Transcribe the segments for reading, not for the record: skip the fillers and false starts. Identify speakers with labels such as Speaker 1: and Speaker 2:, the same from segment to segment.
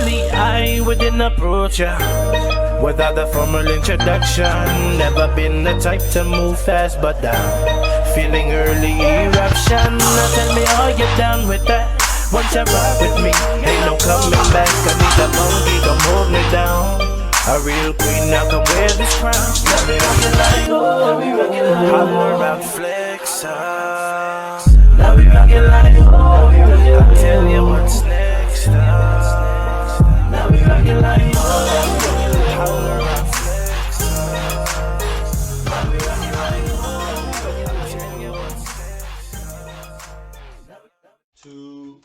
Speaker 1: Normally I wouldn't approach ya without a formal introduction. Never been the type to move fast, but I'm feeling early eruption. Now tell me, are you down with that? Once you rock with me, ain't no coming back. I need a monkey, come hold me down. A real queen, now come wear this crown. Now we rockin' like, oh, holler out, flex up. Now we rockin' like, oh, I'll tell you what's next up. Now we rockin' like, oh, holler out, flex up. Now we rockin' like, oh, I'll tell you what's next up.
Speaker 2: To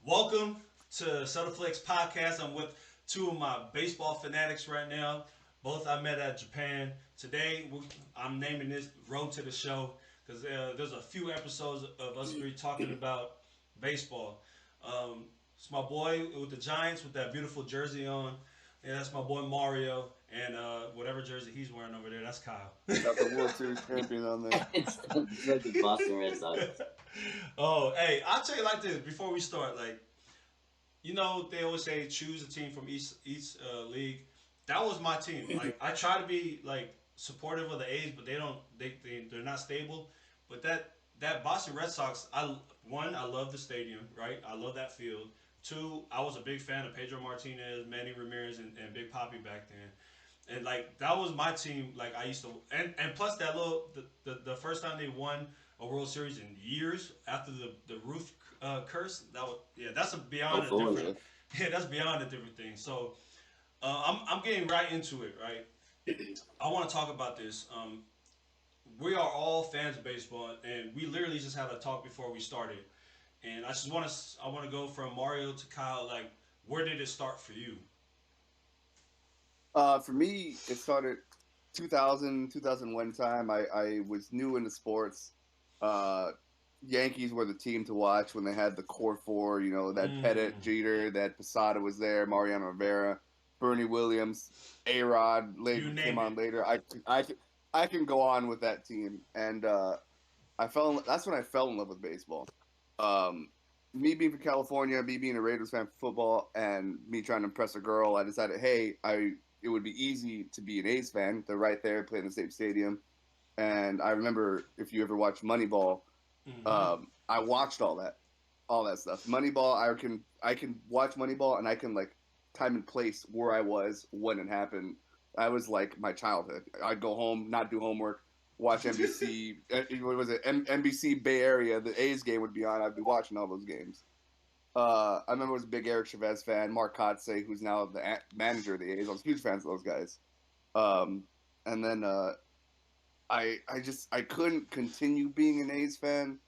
Speaker 2: welcome to Subtleflex Podcast. I'm with two of my baseball fanatics right now. Both I met at Japan. Today, I'm naming this Road to the Show because there's a few episodes of us three talking about baseball. It's my boy with the Giants with that beautiful jersey on. Yeah, that's my boy Mario. And whatever jersey he's wearing over there, that's Kyle.
Speaker 3: Got the World Series champion on there.
Speaker 4: It's like the Boston Red Sox.
Speaker 2: Oh, hey, I'll tell you like this before we start. Like, you know, they always say choose a team from each league. That was my team. Like, I try to be like supportive of the A's, but they're not stable. But that Boston Red Sox, I love the stadium, right? I love that field. Two, I was a big fan of Pedro Martinez, Manny Ramirez, and Big Papi back then. And like that was my team. Like I used to, and plus that the first time they won a World Series in years after the roof curse. That's beyond a different. Yeah, that's beyond a different thing. So I'm getting right into it. Right, I want to talk about this. We are all fans of baseball, and we literally just had a talk before we started. And I want to go from Mario to Kyle. Like, where did it start for you?
Speaker 3: For me, it started 2001 time. I was new into sports. Yankees were the team to watch when they had the core four. You know, that Pettit, Jeter, that Posada was there, Mariano Rivera, Bernie Williams, A-Rod came on later. I can go on with that team, and that's when I fell in love with baseball. Me being from California, me being a Raiders fan for football, and me trying to impress a girl, I decided, hey, it would be easy to be an A's fan. They're right there, playing the same stadium. And I remember, if you ever watched Moneyball, I watched all that stuff. Moneyball, I can watch Moneyball, and I can like time and place where I was when it happened. I was like my childhood. I'd go home, not do homework, watch NBC. What was it? NBC Bay Area. The A's game would be on. I'd be watching all those games. I remember I was a big Eric Chavez fan. Mark Kotsay, who's now the manager of the A's. I was huge fans of those guys. And then I couldn't continue being an A's fan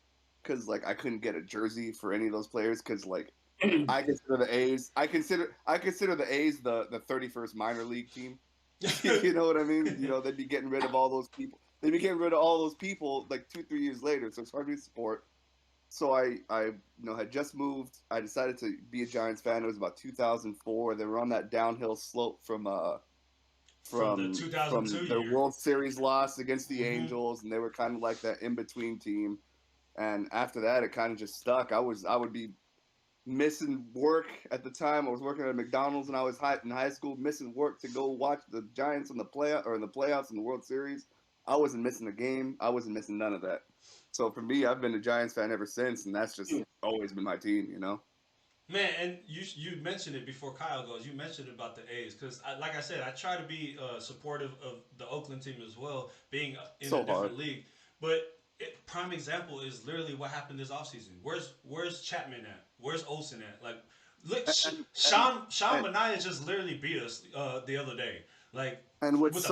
Speaker 3: because like I couldn't get a jersey for any of those players because like I consider the A's the 31st minor league team. You know what I mean? You know, they'd be getting rid of all those people. They'd be getting rid of all those people like 2-3 years later. So it's hard to support. So I had just moved. I decided to be a Giants fan. It was about 2004. They were on that downhill slope from the 2002 their World Series loss against the Angels, and they were kind of like that in between team. And after that, it kind of just stuck. I would be missing work at the time. I was working at McDonald's, and I was in high school, missing work to go watch the Giants in the playoffs in the World Series. I wasn't missing a game. I wasn't missing none of that. So for me, I've been a Giants fan ever since, and that's just always been my team, you know?
Speaker 2: Man, and you mentioned it before Kyle goes. You mentioned about the A's because, like I said, I try to be supportive of the Oakland team as well, being in a different league. But prime example is literally what happened this offseason. Where's Chapman at? Where's Olsen at? Like, look, Sean Manaea just literally beat us the other day. Like,
Speaker 3: and what's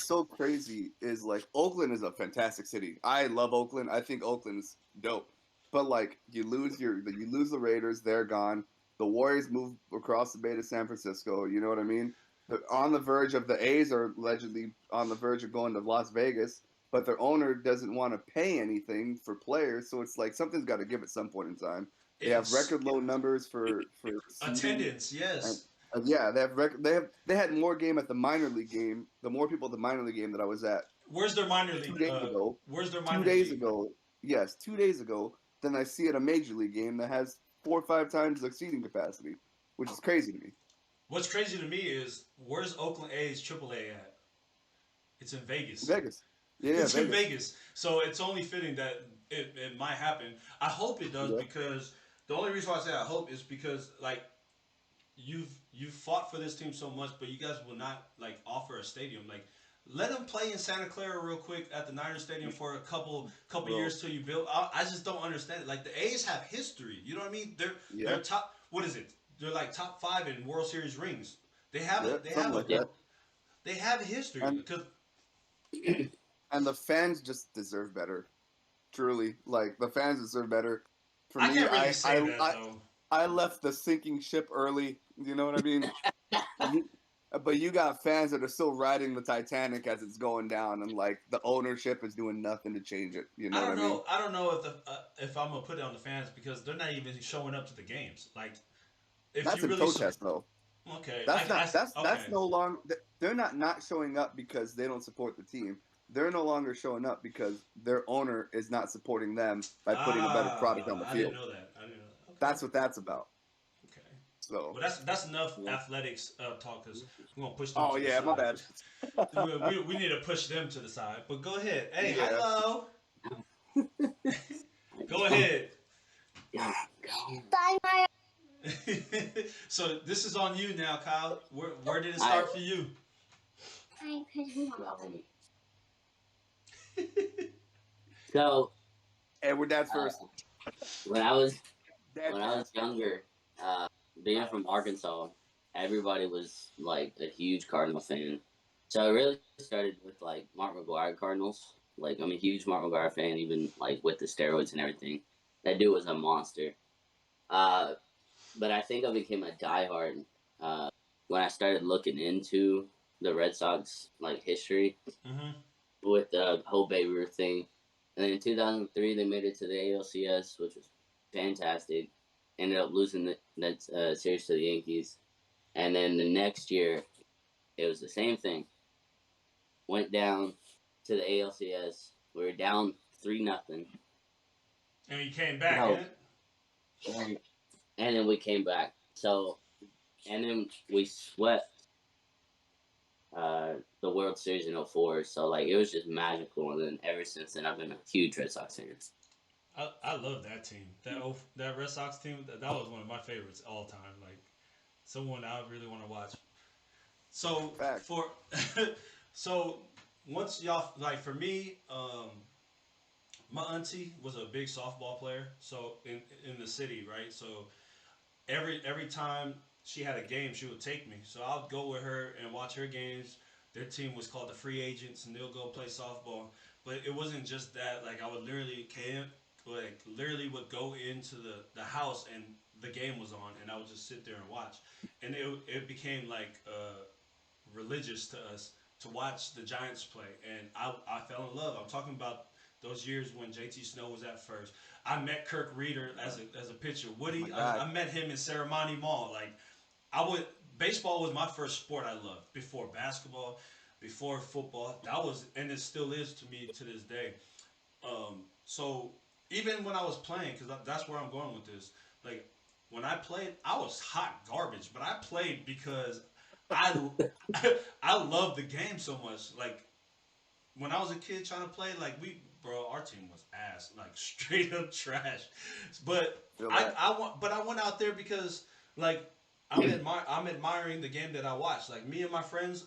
Speaker 3: so crazy is like Oakland is a fantastic city. I love Oakland. I think Oakland's dope. But like you lose the Raiders, they're gone. The Warriors move across the bay to San Francisco. You know what I mean? They're on the verge of the A's are allegedly on the verge of going to Las Vegas, but their owner doesn't want to pay anything for players. So it's like something's got to give at some point in time. They have record low numbers for
Speaker 2: attendance. Yes.
Speaker 3: Yeah, they had more game at the minor league game. The more people at the minor league game that I was at.
Speaker 2: Where's their minor league?
Speaker 3: 2 days ago.
Speaker 2: Where's their minor
Speaker 3: 2 days ago? Yes, 2 days ago. Then I see at a major league game that has 4 or 5 times the seating capacity. which is crazy to me.
Speaker 2: What's crazy to me is where's Oakland A's AAA at? It's in Vegas.
Speaker 3: Vegas, yeah,
Speaker 2: It's in
Speaker 3: Vegas,
Speaker 2: Vegas. So it's only fitting that it might happen. I hope it does
Speaker 3: yeah.
Speaker 2: because the only reason why I say I hope is because like you've fought for this team so much, but you guys will not like offer a stadium. Like let them play in Santa Clara real quick at the Niners Stadium for a couple
Speaker 3: Bro,
Speaker 2: years till you build. I just don't understand it. Like the A's have history. You know what I mean? They're
Speaker 3: yeah,
Speaker 2: top. What is it? They're like top five in World Series rings. They have
Speaker 3: yeah,
Speaker 2: a they
Speaker 3: something
Speaker 2: have a
Speaker 3: like
Speaker 4: Yeah.
Speaker 3: that.
Speaker 2: they have a history
Speaker 3: And
Speaker 2: because
Speaker 3: and the fans just deserve better. Truly, like the fans deserve better. For
Speaker 2: I
Speaker 3: me,
Speaker 2: can't really say that
Speaker 3: I
Speaker 2: though.
Speaker 3: I left the sinking ship early. You know what I mean? You, but you got fans that are still riding the Titanic as it's going down, and like the ownership is doing nothing to change it. You know
Speaker 2: I
Speaker 3: what I
Speaker 2: don't
Speaker 3: mean?
Speaker 2: know. I don't know if I'm gonna put it on the fans because they're not even showing up to the games. Like, if
Speaker 3: That's
Speaker 2: you
Speaker 3: in
Speaker 2: really
Speaker 3: protest, though.
Speaker 2: okay,
Speaker 3: That's not. That's
Speaker 2: okay.
Speaker 3: no longer. They're not showing up because they don't support the team. They're no longer showing up because their owner is not supporting them by putting a better product on the
Speaker 2: I didn't
Speaker 3: field.
Speaker 2: know that. I didn't know that. Okay,
Speaker 3: That's what that's about.
Speaker 2: okay.
Speaker 3: So,
Speaker 2: Well, that's enough
Speaker 4: Yeah.
Speaker 2: athletics talk because we're gonna push them
Speaker 3: oh
Speaker 2: to the
Speaker 3: yeah, my
Speaker 2: side.
Speaker 3: bad.
Speaker 2: We need to push them to the side. But go ahead. Hey,
Speaker 3: Yeah.
Speaker 2: hello. Go ahead. So this is on you now, Kyle. Where did it
Speaker 4: I
Speaker 2: start for you?
Speaker 4: so
Speaker 3: And we're dad's
Speaker 4: uh,
Speaker 3: first.
Speaker 4: when I was
Speaker 3: Dad
Speaker 4: when I
Speaker 3: cast.
Speaker 4: was younger, being from Arkansas, everybody was like a huge Cardinal fan. So I really started with like Mark McGuire Cardinals. Like I'm a huge Mark McGuire fan, even like with the steroids and everything. That dude was a monster. Uh, but I think I became a diehard uh, when I started looking into the Red Sox like history
Speaker 2: Hmm.
Speaker 4: with the whole Babe Ruth thing. And then in 2003, they made it to the ALCS, which was fantastic. Ended up losing that series to the Yankees. And then the next year, it was the same thing. Went down to the ALCS. We were down 3-0.
Speaker 2: And you came back,
Speaker 4: No,
Speaker 2: in it?
Speaker 4: and then we came back. So, and then we swept the World Series in '04. So, like, it was just magical. And then ever since then, I've been a huge Red Sox fan.
Speaker 2: I love that team. That Red Sox team. That was one of my favorites all time. Like someone I really want to watch. So
Speaker 3: Fact.
Speaker 2: for so once y'all like for me, my auntie was a big softball player. So in the city, right? So every time she had a game, she would take me. So I would go with her and watch her games. Their team was called the Free Agents, and they'll go play softball. But it wasn't just that. Like I would literally would go into the house and the game was on, and I would just sit there and watch. And it became like religious to us to watch the Giants play, and I fell in love. I'm talking about those years when JT Snow was at first. I met Kirk Reeder as a pitcher.
Speaker 3: Oh my
Speaker 2: Woody,
Speaker 3: God.
Speaker 2: I met him in Ceremony Mall. Like I would baseball was my first sport I loved before basketball, before football. That was and it still is to me to this day. So even when I was playing, because that's where I'm going with this. Like when I played, I was hot garbage, but I played because I I love the game so much. Like when I was a kid trying to play, like our team was ass, like straight up trash. But
Speaker 3: Feel that.
Speaker 2: I went out there because like I'm admiring the game that I watched. Like me and my friends,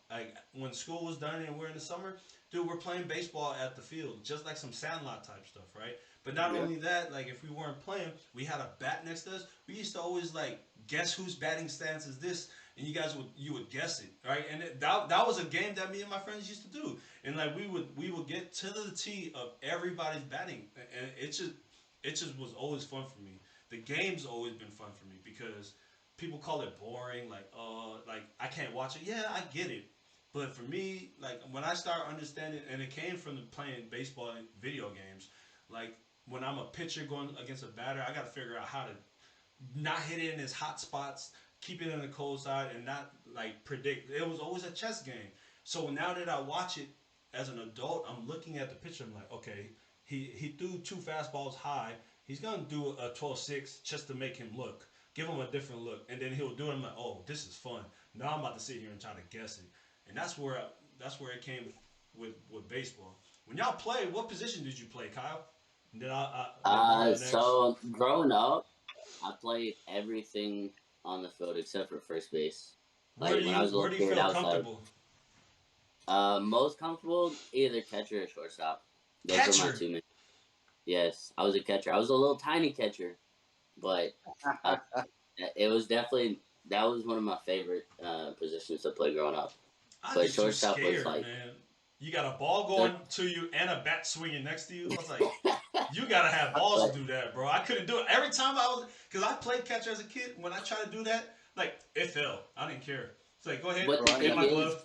Speaker 2: like when school was done and we're in the summer, dude, we're playing baseball at the field, just like some Sandlot type stuff, right? But not
Speaker 3: Yeah.
Speaker 2: only that, like if we weren't playing, we had a bat next to us. We used to always like guess whose batting stance is this, and you would guess it, right? And that was a game that me and my friends used to do, and like we would get to the tee of everybody's batting, and it just was always fun for me. The game's always been fun for me because people call it boring, like I can't watch it. Yeah, I get it. But for me, like when I start understanding, and it came from the playing baseball and video games, like when I'm a pitcher going against a batter, I got to figure out how to not hit it in his hot spots, keep it in the cold side, and not like predict. It was always a chess game. So now that I watch it as an adult, I'm looking at the pitcher. I'm like, okay, he threw two fastballs high. He's gonna do a 12-6 just to make him look. give him a different look, and then he'll do it. I'm like, oh, this is fun. Now I'm about to sit here and try to guess it, and that's where it came with baseball. When y'all play, what position did you play, Kyle? And then I let Mario next.
Speaker 4: So growing up, I played everything on the field except for first base. Like when I was a
Speaker 2: Where
Speaker 4: little
Speaker 2: do you
Speaker 4: kid,
Speaker 2: feel
Speaker 4: I was like,
Speaker 2: comfortable?
Speaker 4: most comfortable either catcher or shortstop. Those are my
Speaker 2: Catcher.
Speaker 4: two main. Yes, I was a catcher. I was a little tiny catcher, but uh, it was definitely that was one of my favorite positions to play growing up.
Speaker 2: I
Speaker 4: But
Speaker 2: get too
Speaker 4: shortstop was
Speaker 2: scared,
Speaker 4: like,
Speaker 2: man. You got a ball
Speaker 4: the,
Speaker 2: going to you and a bat swinging next to you. I was like, you gotta have balls to
Speaker 4: but
Speaker 2: do that, bro. I couldn't do it every time I was, cause I played catcher as a kid. When I tried to do that, like it fell. I didn't care. It's like, go ahead,
Speaker 4: but the
Speaker 3: Bro,
Speaker 2: get
Speaker 4: thing
Speaker 2: my
Speaker 4: is,
Speaker 2: glove.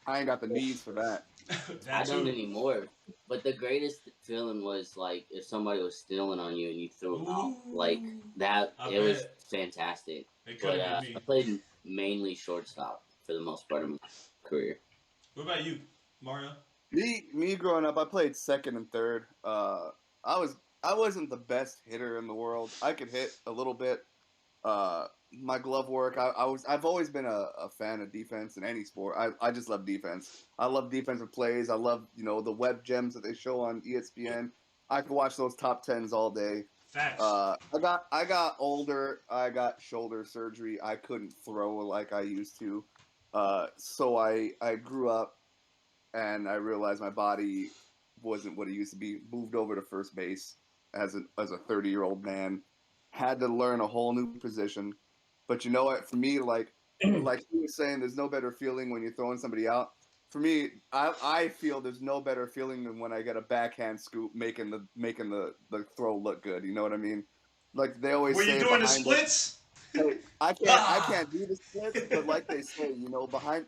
Speaker 3: I ain't got the knees for that.
Speaker 4: I
Speaker 2: That
Speaker 4: don't
Speaker 2: too.
Speaker 4: anymore. But the greatest feeling was like if somebody was stealing on you and you threw them out. Like
Speaker 2: Ooh,
Speaker 4: that,
Speaker 2: I
Speaker 4: it was
Speaker 2: bet
Speaker 4: fantastic.
Speaker 2: it could
Speaker 4: But
Speaker 2: have been
Speaker 4: I
Speaker 2: me.
Speaker 4: played mainly shortstop for the most part of my career.
Speaker 2: What about you, Mario?
Speaker 3: Me growing up, I played second and third. I was I wasn't the best hitter in the world. I could hit a little bit. My glove work. I've always been a fan of defense in any sport. I just love defense. I love defensive plays. I love the web gems that they show on ESPN. I could watch those top tens all day.
Speaker 2: Facts.
Speaker 3: I got older. I got shoulder surgery. I couldn't throw like I used to. So I grew up and I realized my body wasn't what it used to be. Moved over to first base as a 30-year-old man. Had to learn a whole new position. But you know what? For me, like he was saying, there's no better feeling when you're throwing somebody out. For me, I feel there's no better feeling than when I get a backhand scoop making the throw look good. You know what I mean? Like they always
Speaker 2: Were you
Speaker 3: say
Speaker 2: doing the
Speaker 3: behind the
Speaker 2: splits?
Speaker 3: hey, I
Speaker 2: Ah.
Speaker 3: can't do the splits, but like they say,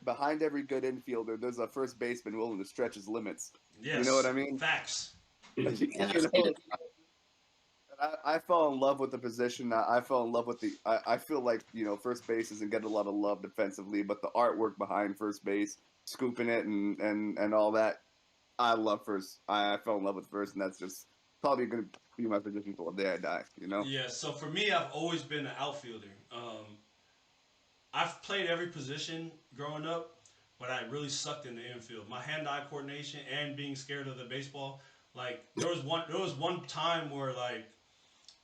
Speaker 3: behind every good infielder, there's a first baseman willing to stretch his limits. You know what I
Speaker 2: Yes.
Speaker 3: mean?
Speaker 2: Facts.
Speaker 4: And I
Speaker 3: You
Speaker 4: see
Speaker 3: know,
Speaker 4: that.
Speaker 3: I fell in love with the position. I fell in love with the. I feel like first base doesn't get a lot of love defensively, but the artwork behind first base, scooping it and all that, I love first. I fell in love with first, and that's just probably going to be my position till the day I die. You know.
Speaker 2: Yeah. So for me, I've always been an outfielder. I've played every position growing up, but I really sucked in the infield. My hand-eye coordination and being scared of the baseball. Like there was one time where like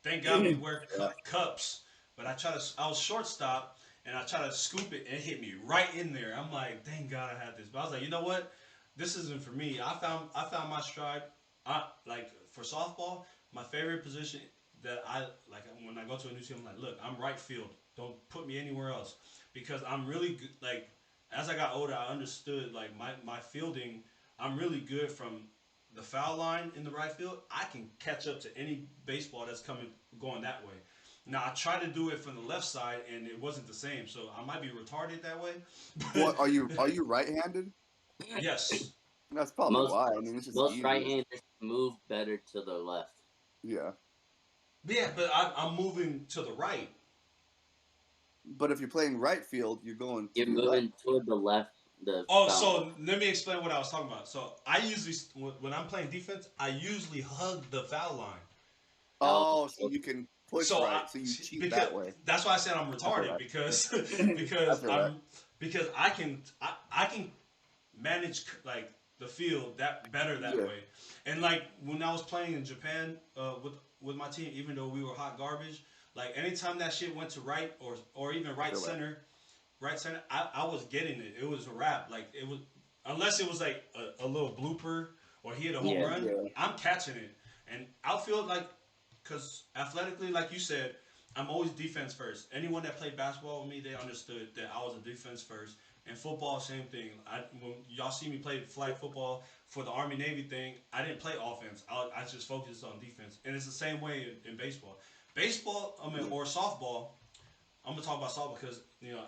Speaker 2: thank God we wear
Speaker 3: Yeah.
Speaker 2: cups, but I was shortstop and I tried to scoop it and it hit me right in there. I'm like, thank God I had this. But I was like, you know what? This isn't for me. I found my stride. I like for softball, my favorite position that I like when I go to a new team, I'm like, look, I'm right field. Don't put me anywhere else because I'm really good. Like as I got older, I understood like my fielding. I'm really good from the foul line in the right field. I can catch up to any baseball that's coming going that way. Now I tried to do it from the left side and it wasn't the same. So I might be retarded that way.
Speaker 3: What
Speaker 2: But
Speaker 3: are you right-handed?
Speaker 2: yes.
Speaker 3: That's probably
Speaker 4: Most
Speaker 3: why. I mean, it's just
Speaker 4: most
Speaker 3: easier.
Speaker 4: right-handers move better to the left.
Speaker 3: Yeah.
Speaker 2: Yeah, but I'm moving to the right.
Speaker 3: But if you're playing right field, you're going to
Speaker 4: You're
Speaker 3: your left.
Speaker 4: moving toward the left, the
Speaker 2: Oh,
Speaker 4: foul line.
Speaker 2: so let me explain what I was talking about. So I usually, when I'm playing defense, I usually hug the foul line.
Speaker 4: Oh,
Speaker 3: Oh, so
Speaker 4: okay.
Speaker 3: you can push
Speaker 2: So
Speaker 3: right. So you cheat
Speaker 2: because
Speaker 3: that way.
Speaker 2: that's why I said I'm
Speaker 3: I feel
Speaker 2: retarded
Speaker 3: that.
Speaker 2: because
Speaker 3: I
Speaker 2: because
Speaker 3: feel that.
Speaker 2: I'm because I can manage like the field that better that
Speaker 3: Yeah.
Speaker 2: way. And like when I was playing in Japan with my team, even though we were hot garbage, like anytime that shit went to right or even
Speaker 3: I feel that.
Speaker 2: right center, I was getting it. It was a wrap. Like it was unless it was like a little blooper or he hit a home
Speaker 4: Yeah.
Speaker 2: run,
Speaker 3: Yeah.
Speaker 2: I'm catching it. And outfield like because athletically, like you said, I'm always defense first. Anyone that played basketball with me, they understood that I was a defense first. And football, same thing. When y'all see me play flag football for the Army Navy thing, I didn't play offense. I just focused on defense. And it's the same way in baseball. Baseball, I mean,
Speaker 3: Yeah.
Speaker 2: or softball. I'm gonna talk about softball because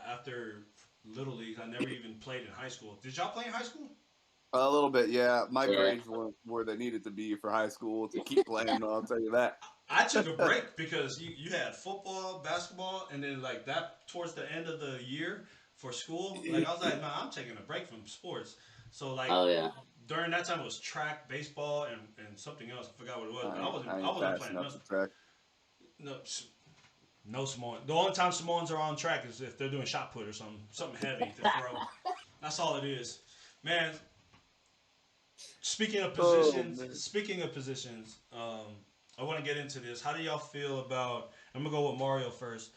Speaker 2: after little leagues, I never even played in high school. Did y'all play in high school?
Speaker 3: A little bit, yeah. My
Speaker 4: Yeah.
Speaker 3: grades weren't where they needed to be for high school to keep playing, though, I'll tell you that.
Speaker 2: I took a break because you had football, basketball, and then like that towards the end of the year for school. Like I was like, man, I'm taking a break from sports. So like
Speaker 4: Oh yeah.
Speaker 2: during that time it was track, baseball, and something else. I forgot what it was, but
Speaker 3: I
Speaker 2: I
Speaker 3: ain't
Speaker 2: wasn't
Speaker 3: fast
Speaker 2: playing
Speaker 3: enough
Speaker 2: no
Speaker 3: to track.
Speaker 2: no No Samoan. The only time Samoans are on track is if they're doing shot put or something heavy to throw. That's all it is, man. Speaking of
Speaker 3: Oh
Speaker 2: positions,
Speaker 3: man.
Speaker 2: I want to get into this. How do y'all feel about? I'm gonna go with Mario first.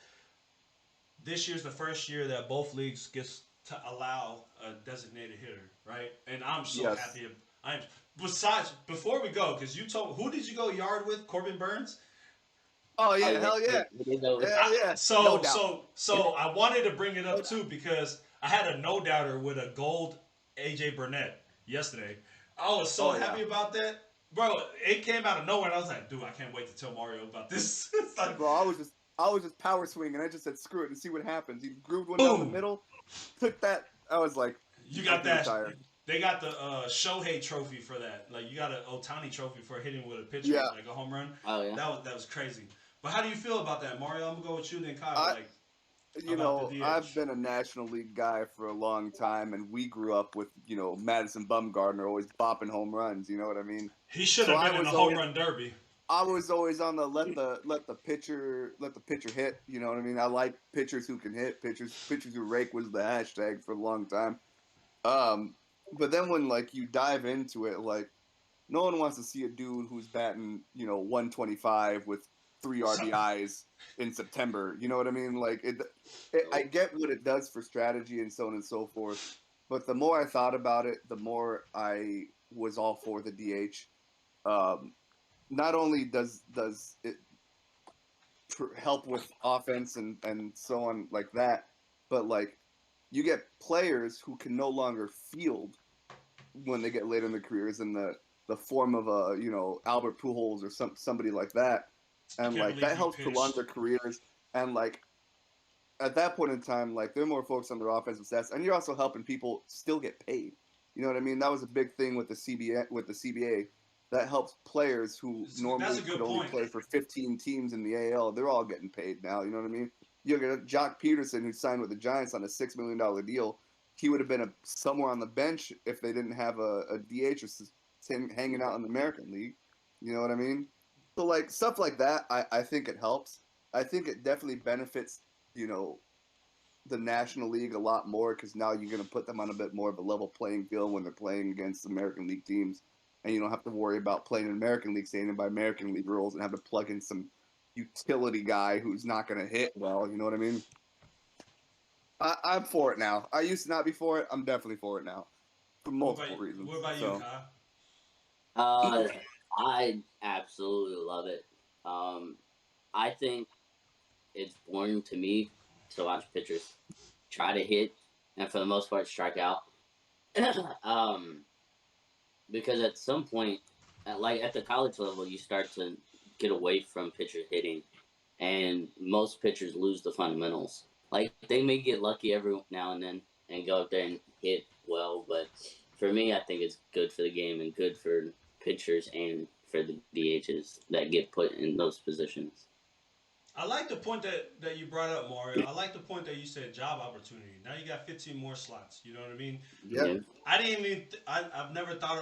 Speaker 2: This year's the first year that both leagues gets to allow a designated hitter, right? And I'm so
Speaker 3: Yes.
Speaker 2: happy. I'm besides before we go, because you told who did you go yard with? Corbin Burns.
Speaker 3: Oh
Speaker 4: Oh
Speaker 3: yeah,
Speaker 4: yeah,
Speaker 3: hell yeah,
Speaker 4: he did go.
Speaker 3: hell yeah, no
Speaker 2: So
Speaker 3: doubt,
Speaker 2: so so I wanted to bring it
Speaker 3: no
Speaker 2: up
Speaker 3: doubt.
Speaker 2: too because I had a no doubter with a gold AJ Burnett yesterday. I was so
Speaker 3: Oh yeah,
Speaker 2: happy about that, bro. It came out of nowhere, and I was like, dude, I can't wait to tell Mario about this. It's like,
Speaker 3: bro. I was just power swinging. I just said screw it and see what happens. He grooved one down the
Speaker 2: boom,
Speaker 3: middle, took that. I was like,
Speaker 2: you
Speaker 3: I
Speaker 2: got
Speaker 3: can
Speaker 2: that.
Speaker 3: retire.
Speaker 2: They got the Shohei trophy for that. Like you got an Otani trophy for hitting with a pitcher,
Speaker 3: Yeah,
Speaker 2: like a home run.
Speaker 4: Oh yeah.
Speaker 2: That was crazy. But how do you feel about that, Mario? I'm gonna go with you then, Kyle.
Speaker 3: I
Speaker 2: Like
Speaker 3: you
Speaker 2: about the
Speaker 3: know I've
Speaker 2: DH.
Speaker 3: been a National League guy for a long time, and we grew up with Madison Bumgarner always bopping home runs. You know what I mean?
Speaker 2: He should
Speaker 3: So
Speaker 2: have been in the home run derby.
Speaker 3: I was always on the let the pitcher hit. You know what I mean? I like pitchers who can hit. Pitchers who rake was the hashtag for a long time. Um, but then when like you dive into it, like no one wants to see a dude who's batting 125 with three
Speaker 2: So,
Speaker 3: RBIs in September. You know what I mean? Like I get what it does for strategy and so on and so forth. But the more I thought about it, the more I was all for the DH. Um, Not only does it help with offense and so on like that, but like you get players who can no longer field when they get later in their careers in the form of a Albert Pujols or somebody like that,
Speaker 2: I
Speaker 3: and
Speaker 2: can't
Speaker 3: like
Speaker 2: believe
Speaker 3: that
Speaker 2: he
Speaker 3: helps prolong
Speaker 2: pitched.
Speaker 3: their careers. And like at that point in time, like they're more focused on their offensive stats, and you're also helping people still get paid. You know what I mean? That was a big thing with the CBA. That helps players who
Speaker 2: That's a
Speaker 3: normally could
Speaker 2: good
Speaker 3: only
Speaker 2: point.
Speaker 3: play for 15 teams in the AL. They're all getting paid now. You know what I mean? You got Jock Peterson who signed with the Giants on a $6 million deal. He would have been somewhere on the bench if they didn't have a DH or him hanging out in the American League. You know what I mean? So like stuff like that, I think it helps. I think it definitely benefits you know the National League a lot more because now you're going to put them on a bit more of a level playing field when they're playing against American League teams, and you don't have to worry about playing an American League standard by American League rules and have to plug in some utility guy who's not going to hit well. You know what I mean? I'm for it now. I used to not be for it. I'm definitely for it now for multiple reasons.
Speaker 2: What about you,
Speaker 3: So
Speaker 2: Kyle?
Speaker 4: Uh, I absolutely love it. Um, I think it's boring to me to watch pitchers try to hit and for the most part strike out. um, because at some point, like at the college level, you start to get away from pitchers hitting, and most pitchers lose the fundamentals. Like they may get lucky every now and then and go up there and hit well, but for me, I think it's good for the game and good for pitchers and for the DHs that get put in those positions.
Speaker 2: I like the point that you brought up, Mario. I like the point that you said job opportunity. Now you got 15 more slots. You know what I mean?
Speaker 3: yeah,
Speaker 4: Yeah,
Speaker 2: I didn't even. I've never thought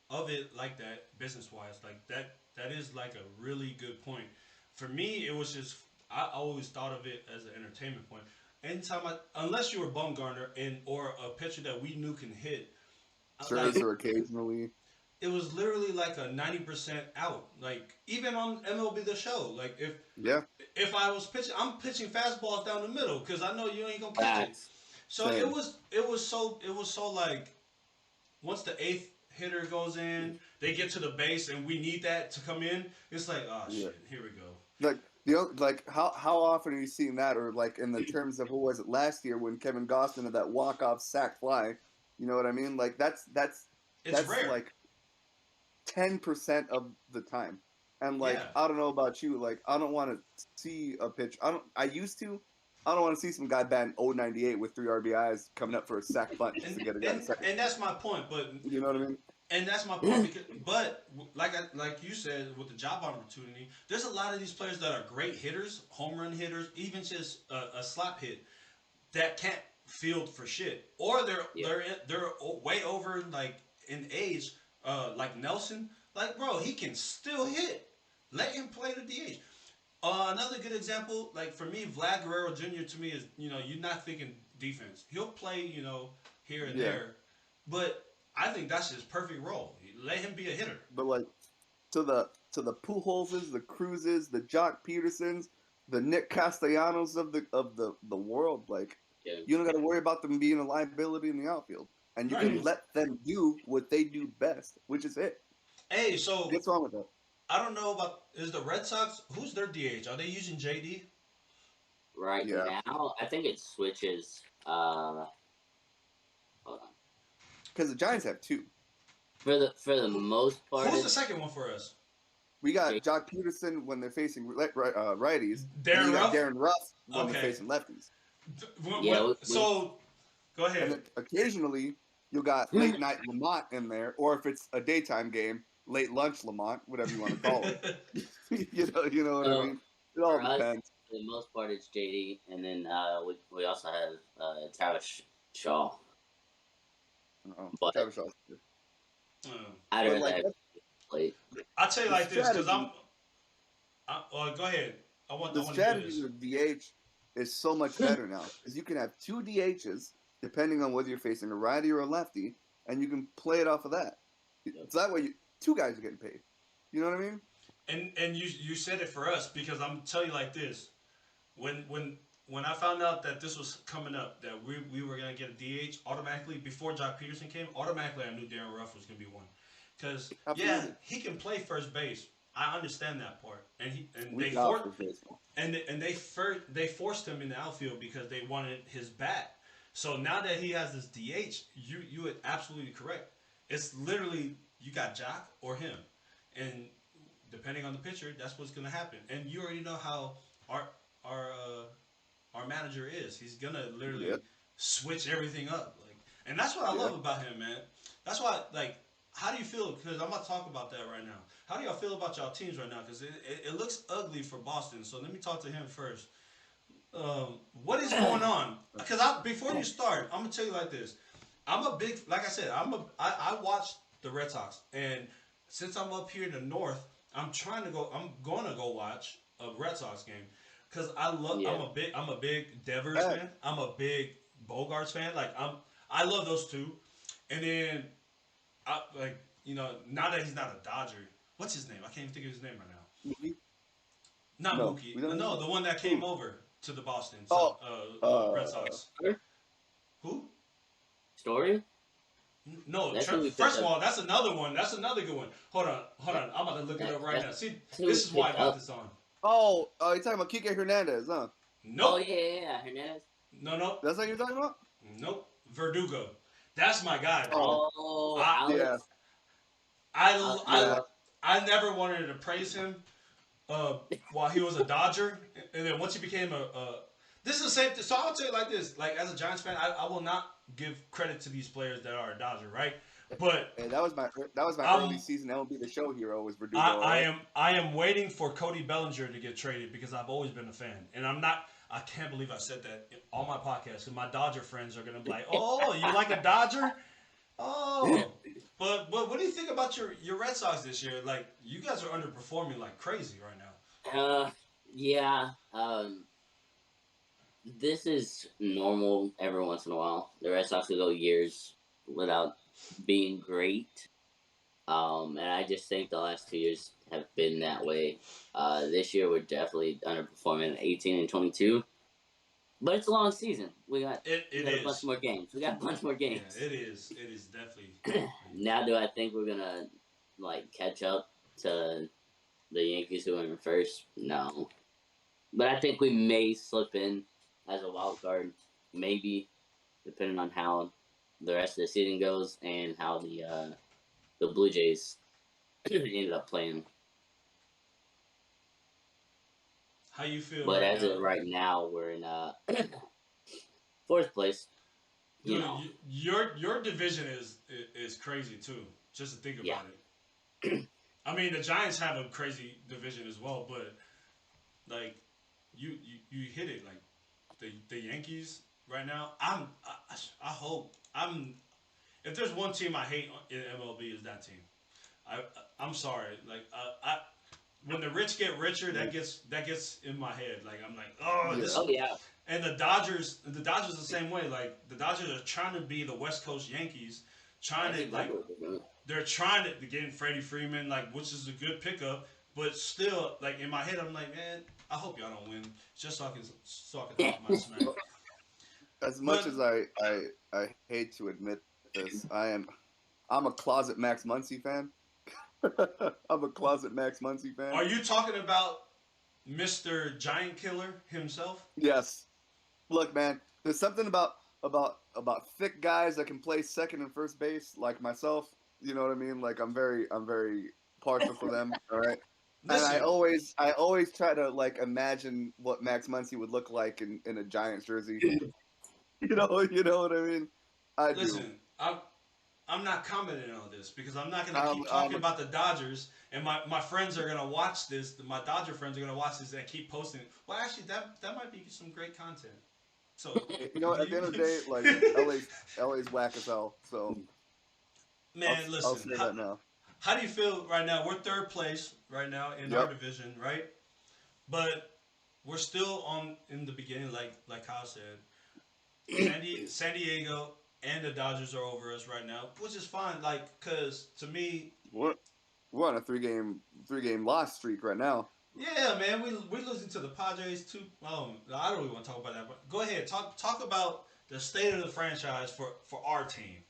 Speaker 2: of it like that business wise. Like that. That is like a really good point. For me, it was just I always thought of it as an entertainment point. Anytime unless you were Bumgarner and or a pitcher that we knew can hit, like
Speaker 3: Scherzer occasionally.
Speaker 2: it was literally like a 90% out. Like even on MLB the Show, like
Speaker 3: Yeah,
Speaker 2: if I was pitching, I'm pitching fastballs down the middle because I know you ain't gonna catch it.
Speaker 4: facts.
Speaker 2: So it
Speaker 3: same.
Speaker 2: was it was so it was so like once the eighth hitter goes in, they get to the base and we need that to come in. It's like oh
Speaker 3: Yeah.
Speaker 2: shit, here we go.
Speaker 3: Like like how often are you seeing that, or like in the terms of what was it last year when Kevin Gausman had that walk off sack fly? You know what I mean? Like
Speaker 2: It's
Speaker 3: that's
Speaker 2: rare.
Speaker 3: like 10% of the time. And like
Speaker 2: Yeah,
Speaker 3: I don't know about you, like I don't want to see a pitch. I used to. I don't want to see some guy batting 098 with 3 RBIs coming up for a sack bunt just
Speaker 2: and
Speaker 3: to get a guy to
Speaker 2: and
Speaker 3: second.
Speaker 2: and that's my point. But
Speaker 3: You know what I mean?
Speaker 2: and that's my point. Because, but like you said with the job opportunity, there's a lot of these players that are great hitters, home run hitters, even just a slap hit that can't field for shit, or
Speaker 4: Yeah,
Speaker 2: they're way over like in age, like Nelson. Like bro, he can still hit. Let him play the DH. Another good example, like for me, Vlad Guerrero Jr. to me is, you're not thinking defense. He'll play, here and
Speaker 3: Yeah,
Speaker 2: there, but I think that's his perfect role. Let him be a hitter.
Speaker 3: but like to the Pujols, the Cruzes, the Jock Petersons, the Nick Castellanos of the world, like
Speaker 4: Yeah.
Speaker 3: you don't got to worry about them being a liability in the outfield, and you can
Speaker 2: Right.
Speaker 3: let them do what they do best, which is hit.
Speaker 2: Hey, so
Speaker 3: What's wrong with that?
Speaker 2: I don't know about is the Red Sox who's their DH? Are they using JD?
Speaker 4: Right
Speaker 3: Yeah,
Speaker 4: now, I think it switches. Hold on.
Speaker 3: because the Giants have two.
Speaker 4: For the most part,
Speaker 2: Who's the
Speaker 4: it's
Speaker 2: second one for us?
Speaker 3: We got
Speaker 4: Jake.
Speaker 3: Jock Peterson when they're facing righties, and then
Speaker 2: Darren
Speaker 3: you got
Speaker 2: Ruff.
Speaker 3: Darren Ruff when they're
Speaker 2: Okay.
Speaker 3: facing lefties.
Speaker 4: Yeah,
Speaker 2: So go
Speaker 3: And
Speaker 2: ahead.
Speaker 3: then occasionally you got late night Lamont in there, or if it's a daytime game, late lunch Lamont, whatever you want to call it. You know what I
Speaker 4: So
Speaker 3: mean. It all
Speaker 4: for us,
Speaker 3: depends.
Speaker 4: for the most part, it's JD, and then we also have Travis Shaw. But
Speaker 3: Travis Shaw.
Speaker 2: Uh,
Speaker 4: I'd
Speaker 3: But
Speaker 4: rather
Speaker 3: like
Speaker 4: have played.
Speaker 2: I'll tell you
Speaker 3: the
Speaker 2: like this, because
Speaker 3: strategy,
Speaker 2: go ahead.
Speaker 3: the
Speaker 2: I want to hear
Speaker 3: strategy
Speaker 2: this.
Speaker 3: with DH is so much better now because you can have two DHs depending on whether you're facing a righty or a lefty, and you can play it off of that. So that way, two guys are getting paid. You know what I mean?
Speaker 2: And you said it for us because I'm tell you like this. When I found out that this was coming up, that we were gonna get a DH automatically before Jock Peterson came, automatically I knew Darren Ruff was gonna be one. Cause yeah,
Speaker 3: Absolutely.
Speaker 2: he can play first base. I understand that part, and
Speaker 3: We got for baseball.
Speaker 2: they forced him in the outfield because they wanted his bat. So now that he has this DH, you are absolutely correct. It's literally you got Jock or him, and depending on the pitcher, that's what's gonna happen. And you already know how our our our manager is. He's gonna literally
Speaker 3: Yeah,
Speaker 2: switch everything up, like, and that's what I
Speaker 3: yeah.
Speaker 2: love about him, man. That's why, like, how do you feel? Because I'm about to talk about that right now. How do y'all feel about y'all teams right now? Because it looks ugly for Boston. So let me talk to him first. What is going on? Because before you start, I'm gonna tell you like this. I'm a big, like I said, I watch the Red Sox, and since I'm up here in the north, I'm gonna go watch a Red Sox game because
Speaker 4: Yeah,
Speaker 2: I'm a big Devers
Speaker 3: Hey,
Speaker 2: fan. I'm a big Bogarts fan. I love those two, and then now that he's not a Dodger, what's his name? I can't even think of his name right now.
Speaker 3: Mookie?
Speaker 2: Not
Speaker 3: No,
Speaker 2: Mookie.
Speaker 3: we don't.
Speaker 2: No, the one that came
Speaker 3: Who?
Speaker 2: over to the Boston
Speaker 3: Oh,
Speaker 2: Red
Speaker 3: uh,
Speaker 2: Sox. Who?
Speaker 4: Story.
Speaker 2: No,
Speaker 4: That's who we picked
Speaker 2: first of
Speaker 4: up.
Speaker 2: all, that's another one. That's another good one. Hold on, hold on. I'm about to look it up right now. See,
Speaker 4: That's who we
Speaker 2: this is why I
Speaker 4: picked
Speaker 2: got
Speaker 4: up.
Speaker 2: this on.
Speaker 3: you're talking about Kike Hernandez, huh?
Speaker 4: Oh
Speaker 2: Nope.
Speaker 4: yeah, Hernandez.
Speaker 2: No.
Speaker 3: That's what you're talking about?
Speaker 2: Nope. Verdugo. That's my guy, bro.
Speaker 3: Oh,
Speaker 4: Oh,
Speaker 2: I
Speaker 3: yeah,
Speaker 4: Alex.
Speaker 2: I I
Speaker 3: yeah.
Speaker 4: Alex.
Speaker 2: I never wanted to praise him uh, while he was a Dodger, and then once he became this is the same. So I'll tell you like this: like as a Giants fan, I will not give credit to these players that are a Dodger, right? But
Speaker 3: Hey, that was my early
Speaker 2: I'm
Speaker 3: season MLB The Show hero was Verdugo.
Speaker 2: I,
Speaker 3: All
Speaker 2: I
Speaker 3: right.
Speaker 2: am I am waiting for Cody Bellinger to get traded because I've always been a fan, and I'm not. I can't believe I said that on my podcast, and my Dodger friends are gonna be like, "Oh, you like a Dodger? Oh." But what do you think about your Red Sox this year? Like you guys are underperforming like crazy right now.
Speaker 4: Yeah. This is normal every once in a while. The Red Sox will go years without being great. And I just think the last 2 years have been that way. This year we're definitely underperforming at 18 and 22. But it's a long season. We
Speaker 2: It
Speaker 4: got a bunch
Speaker 2: is.
Speaker 4: more games. We got a bunch more
Speaker 2: Yeah,
Speaker 4: games.
Speaker 2: it is. It is definitely.
Speaker 4: Now do I think we're gonna like catch up to the Yankees who are in first? No. But I think we may slip in as a wild card, maybe, depending on how the rest of the season goes and how the Blue Jays ended up playing.
Speaker 2: How you feel
Speaker 4: But
Speaker 2: right
Speaker 4: as
Speaker 2: now?
Speaker 4: of right now, we're in fourth place. You
Speaker 2: Dude,
Speaker 4: know,
Speaker 2: your division is crazy too. Just to think
Speaker 4: yeah,
Speaker 2: about it. I mean, the Giants have a crazy division as well, but like you hit it like the Yankees right now. I hope I'm. If there's one team I hate in MLB is that team. I I'm sorry. Like when the rich get richer, that gets in my head. Like I'm like, oh,
Speaker 3: Yeah.
Speaker 2: this.
Speaker 4: Oh yeah.
Speaker 2: And the Dodgers the same way. Like the Dodgers are trying to be the West Coast Yankees, trying
Speaker 4: That's
Speaker 2: to like
Speaker 4: exactly what they're doing.
Speaker 2: they're trying to get Freddie Freeman, like which is a good pickup. But still, like in my head, I'm like, man, I hope y'all don't win, just so I can talk my smack.
Speaker 3: As much
Speaker 2: But
Speaker 3: as I hate to admit this, I'm a closet Max Muncy fan. I'm a closet Max Muncy fan.
Speaker 2: are you talking about Mr. Giant Killer himself?
Speaker 3: Yes. Look, man, there's something about thick guys that can play second and first base, like myself. You know what I mean? Like I'm very partial for them. All right. And
Speaker 2: Listen,
Speaker 3: I always try to like imagine what Max Muncy would look like in a Giants jersey. You know what I mean? I do.
Speaker 2: listen, I'm not commenting on this because I'm not gonna keep
Speaker 3: Um,
Speaker 2: talking
Speaker 3: um,
Speaker 2: about the Dodgers, and my friends are gonna watch this. My Dodger friends are gonna watch this and keep posting it. Well, actually, that might be some great content. So,
Speaker 3: You know, at the end of the day, like LA's whack as hell. So
Speaker 2: man,
Speaker 3: I'll
Speaker 2: listen.
Speaker 3: say that now.
Speaker 2: How do you feel right now? We're third place right now in our division, right? But we're still in the beginning, like Kyle said. San Diego and the Dodgers are over us right now, which is fine. Like, cause to me,
Speaker 3: We're on a three game loss streak right now.
Speaker 2: yeah, man, we're losing to the Padres too. I don't really want to talk about that, but go ahead, talk about the state of the franchise for our team.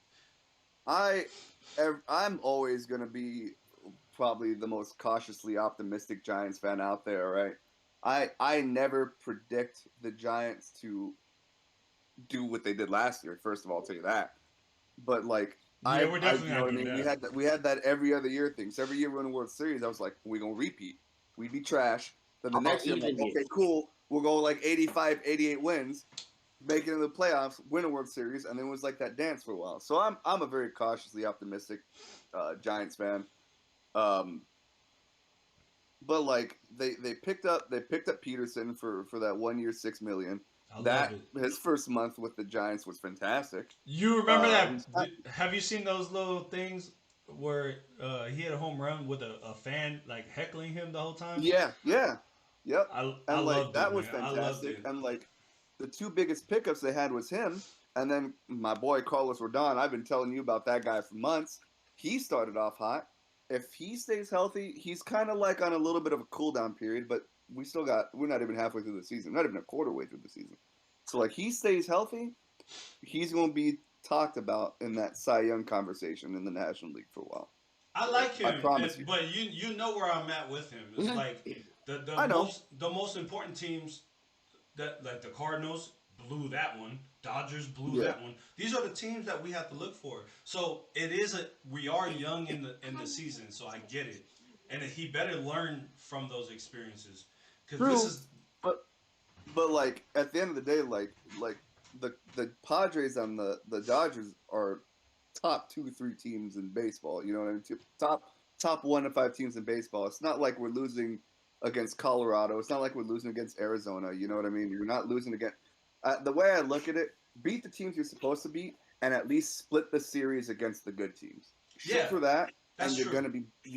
Speaker 3: I'm always gonna be probably the most cautiously optimistic Giants fan out there, right? I never predict the Giants to do what they did last year. First of all, I'll tell you that. But like,
Speaker 2: Yeah, we're definitely
Speaker 3: you know
Speaker 2: not
Speaker 3: what I
Speaker 2: doing
Speaker 3: mean.
Speaker 2: that.
Speaker 3: We had that every other year thing. So every year we win a World Series, I was like, we gonna repeat. We'd be trash. Then the
Speaker 4: Oh,
Speaker 3: next year, I'm like,
Speaker 4: even
Speaker 3: okay, cool. We'll go like 85, 88 wins, make it into the playoffs, win a World Series, and then it was like that dance for a while. So I'm a very cautiously optimistic Giants fan. But like they picked up Peterson for that 1 year $6 million.
Speaker 2: I
Speaker 3: That
Speaker 2: love it.
Speaker 3: his first month with the Giants was fantastic.
Speaker 2: You remember
Speaker 3: he's not-
Speaker 2: that? Have you seen those little things where he had a home run with a fan like heckling him the whole time?
Speaker 3: Yeah, yep.
Speaker 2: I
Speaker 3: And like
Speaker 2: loved
Speaker 3: that
Speaker 2: it,
Speaker 3: was
Speaker 2: man. I loved
Speaker 3: fantastic.
Speaker 2: it.
Speaker 3: And like the two biggest pickups they had was him, and then my boy Carlos Rodon. I've been telling you about that guy for months. He started off hot. If he stays healthy, he's kind of like on a little bit of a cool down period, but we're not even halfway through the season, not even a quarter way through the season. So like he stays healthy, he's going to be talked about in that Cy Young conversation in the National League for a while.
Speaker 2: I like him,
Speaker 3: I promise you.
Speaker 2: but you know where I'm at with him. It's like
Speaker 3: I know.
Speaker 2: the most important teams that like the Cardinals blew that one, Dodgers blew
Speaker 3: Yeah.
Speaker 2: that one. These are the teams that we have to look for. So we are young in the season, so I get it, and he better learn from those experiences because
Speaker 3: True.
Speaker 2: this is
Speaker 3: But like at the end of the day, like the Padres and the Dodgers are top 2 to 3 teams in baseball. You know what I mean? Top 1 to 5 teams in baseball. It's not like we're losing against Colorado. It's not like we're losing against Arizona. You know what I mean? You're not losing against. The way I look at it, beat the teams you're supposed to beat, and at least split the series against the good teams. Shoot
Speaker 2: Yeah,
Speaker 3: for that,
Speaker 2: that's
Speaker 3: and you're
Speaker 2: true.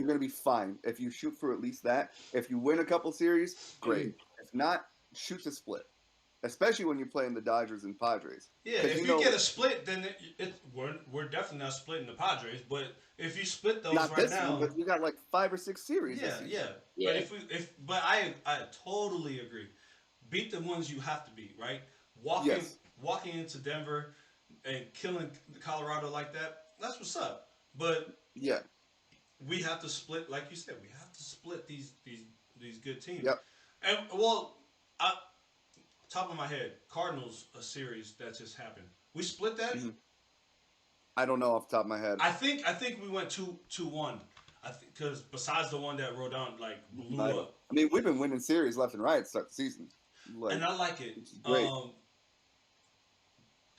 Speaker 3: gonna be fine if you shoot for at least that. If you win a couple series, great. If not, shoot to split. Especially when you're playing the Dodgers and Padres.
Speaker 2: Yeah,
Speaker 3: 'Cause
Speaker 2: if
Speaker 3: you
Speaker 2: you
Speaker 3: know-
Speaker 2: get a split, then we're definitely not splitting the Padres. But if you split those
Speaker 3: Not
Speaker 2: right
Speaker 3: this
Speaker 2: now,
Speaker 3: one, but we got like 5 or 6 series.
Speaker 2: yeah,
Speaker 3: this season.
Speaker 2: yeah.
Speaker 4: Yeah.
Speaker 2: But I totally agree. Beat the ones you have to beat, right?
Speaker 3: Yes.
Speaker 2: Walking into Denver and killing Colorado like that, that's what's up. But
Speaker 3: Yeah.
Speaker 2: we have to split, like you said, we have to split these good teams.
Speaker 3: Yep.
Speaker 2: And well, top of my head, Cardinals a series that just happened. We split that.
Speaker 3: Mhm. I don't know off the top of my head.
Speaker 2: I think we went 2-1. I think because besides the one that Rodon like blew up,
Speaker 3: I mean, we've been winning series left and right to start the season. Like,
Speaker 2: and I like it.
Speaker 3: which is great.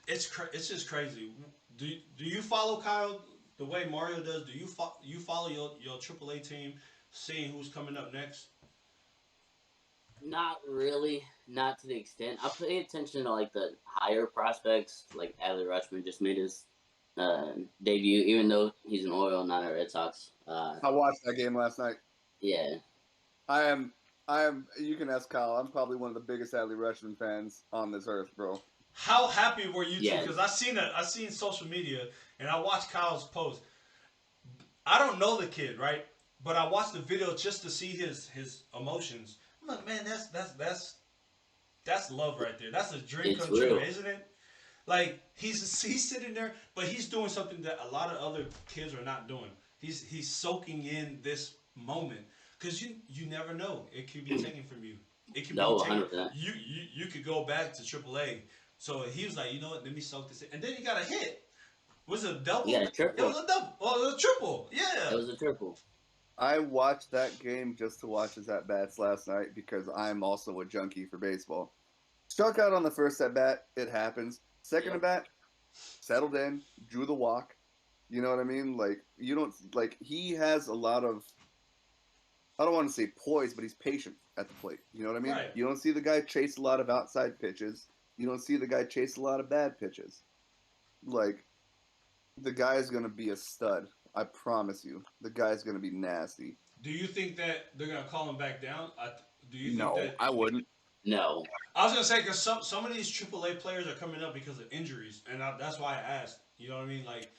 Speaker 2: It's just crazy. Do you follow Kyle the way Mario does? Do you follow your AAA team, seeing who's coming up next?
Speaker 4: Not really, not to the extent. I pay attention to like the higher prospects, like Adley Rutschman just made his debut, even though he's an Oriole, not a Red Sox.
Speaker 3: I watched that game last night.
Speaker 4: Yeah,
Speaker 3: I am. I am. You can ask Kyle. I'm probably one of the biggest Adley Rushman fans on this earth, bro.
Speaker 2: How happy were you two?
Speaker 4: Yes.
Speaker 2: Because I seen social media and I watched Kyle's post. I don't know the kid, right? But I watched the video just to see his emotions. I'm like, man, that's love right there. That's a dream
Speaker 4: It's
Speaker 2: come true,
Speaker 4: real.
Speaker 2: isn't it? Like he's sitting there, but he's doing something that a lot of other kids are not doing. He's soaking in this moment because you never know, it could be taken from you. It could be
Speaker 4: No,
Speaker 2: taken.
Speaker 4: 100%.
Speaker 2: You could go back to AAA. So he was like, you know what? Let me soak this in, and then he got a hit. Was it a double?
Speaker 4: Yeah,
Speaker 2: It
Speaker 4: triple.
Speaker 2: was a double. Oh, it was a triple.
Speaker 4: It
Speaker 2: Yeah.
Speaker 4: was a triple.
Speaker 3: I watched that game just to watch his at bats last night because I'm also a junkie for baseball. Struck out on the first at bat, it happens. Second
Speaker 4: Yep.
Speaker 3: at bat, settled in, drew the walk. You know what I mean? Like you don't like he has a lot of I don't want to say poise, but he's patient at the plate. You know what I mean?
Speaker 2: Right.
Speaker 3: You don't see the guy chase a lot of outside pitches. You don't see the guy chase a lot of bad pitches. Like the guy's gonna be a stud. I promise you. The guy's gonna be nasty.
Speaker 2: Do you think that they're gonna call him back down? Do you think
Speaker 3: No,
Speaker 2: that?
Speaker 3: I wouldn't.
Speaker 4: No.
Speaker 2: I was gonna say because some of these AAA players are coming up because of injuries, and that's why I asked. You know what I mean? Like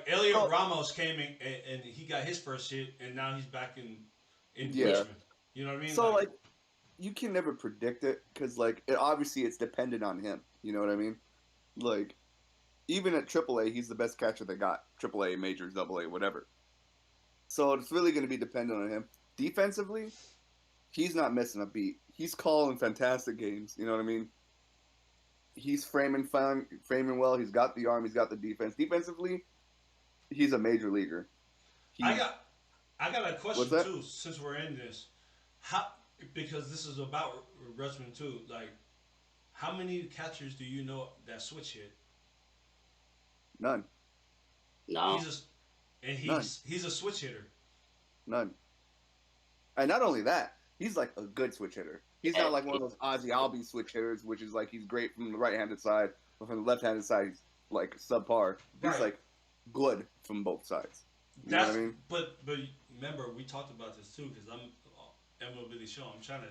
Speaker 2: Elio
Speaker 3: Oh.
Speaker 2: Ramos came in and he got his first hit, and now he's back in
Speaker 3: Yeah.
Speaker 2: Richmond. You know what I mean?
Speaker 3: So like, you can never predict it because like obviously it's dependent on him. You know what I mean? Like, even at AAA, he's the best catcher they got. AAA, majors, AA, whatever. So it's really going to be dependent on him. Defensively, he's not missing a beat. He's calling fantastic games. You know what I mean? He's framing fine, framing well. He's got the arm. He's got the defense. Defensively, he's a major leaguer.
Speaker 2: I got a question
Speaker 3: What's that?
Speaker 2: too. Since we're in this, how because this is about Richmond too. Like, how many catchers do you know that switch hit?
Speaker 3: None.
Speaker 4: No.
Speaker 2: He's a switch hitter.
Speaker 3: None. And not only that, he's like a good switch hitter. He's not like one of those Ozzy Albies switch hitters, which is like he's great from the right-handed side, but from the left-handed side, he's like subpar. He's
Speaker 2: Right.
Speaker 3: like good from both sides. You know
Speaker 2: That's
Speaker 3: what I mean?
Speaker 2: but remember we talked about this too because I'm MLB show. I'm trying to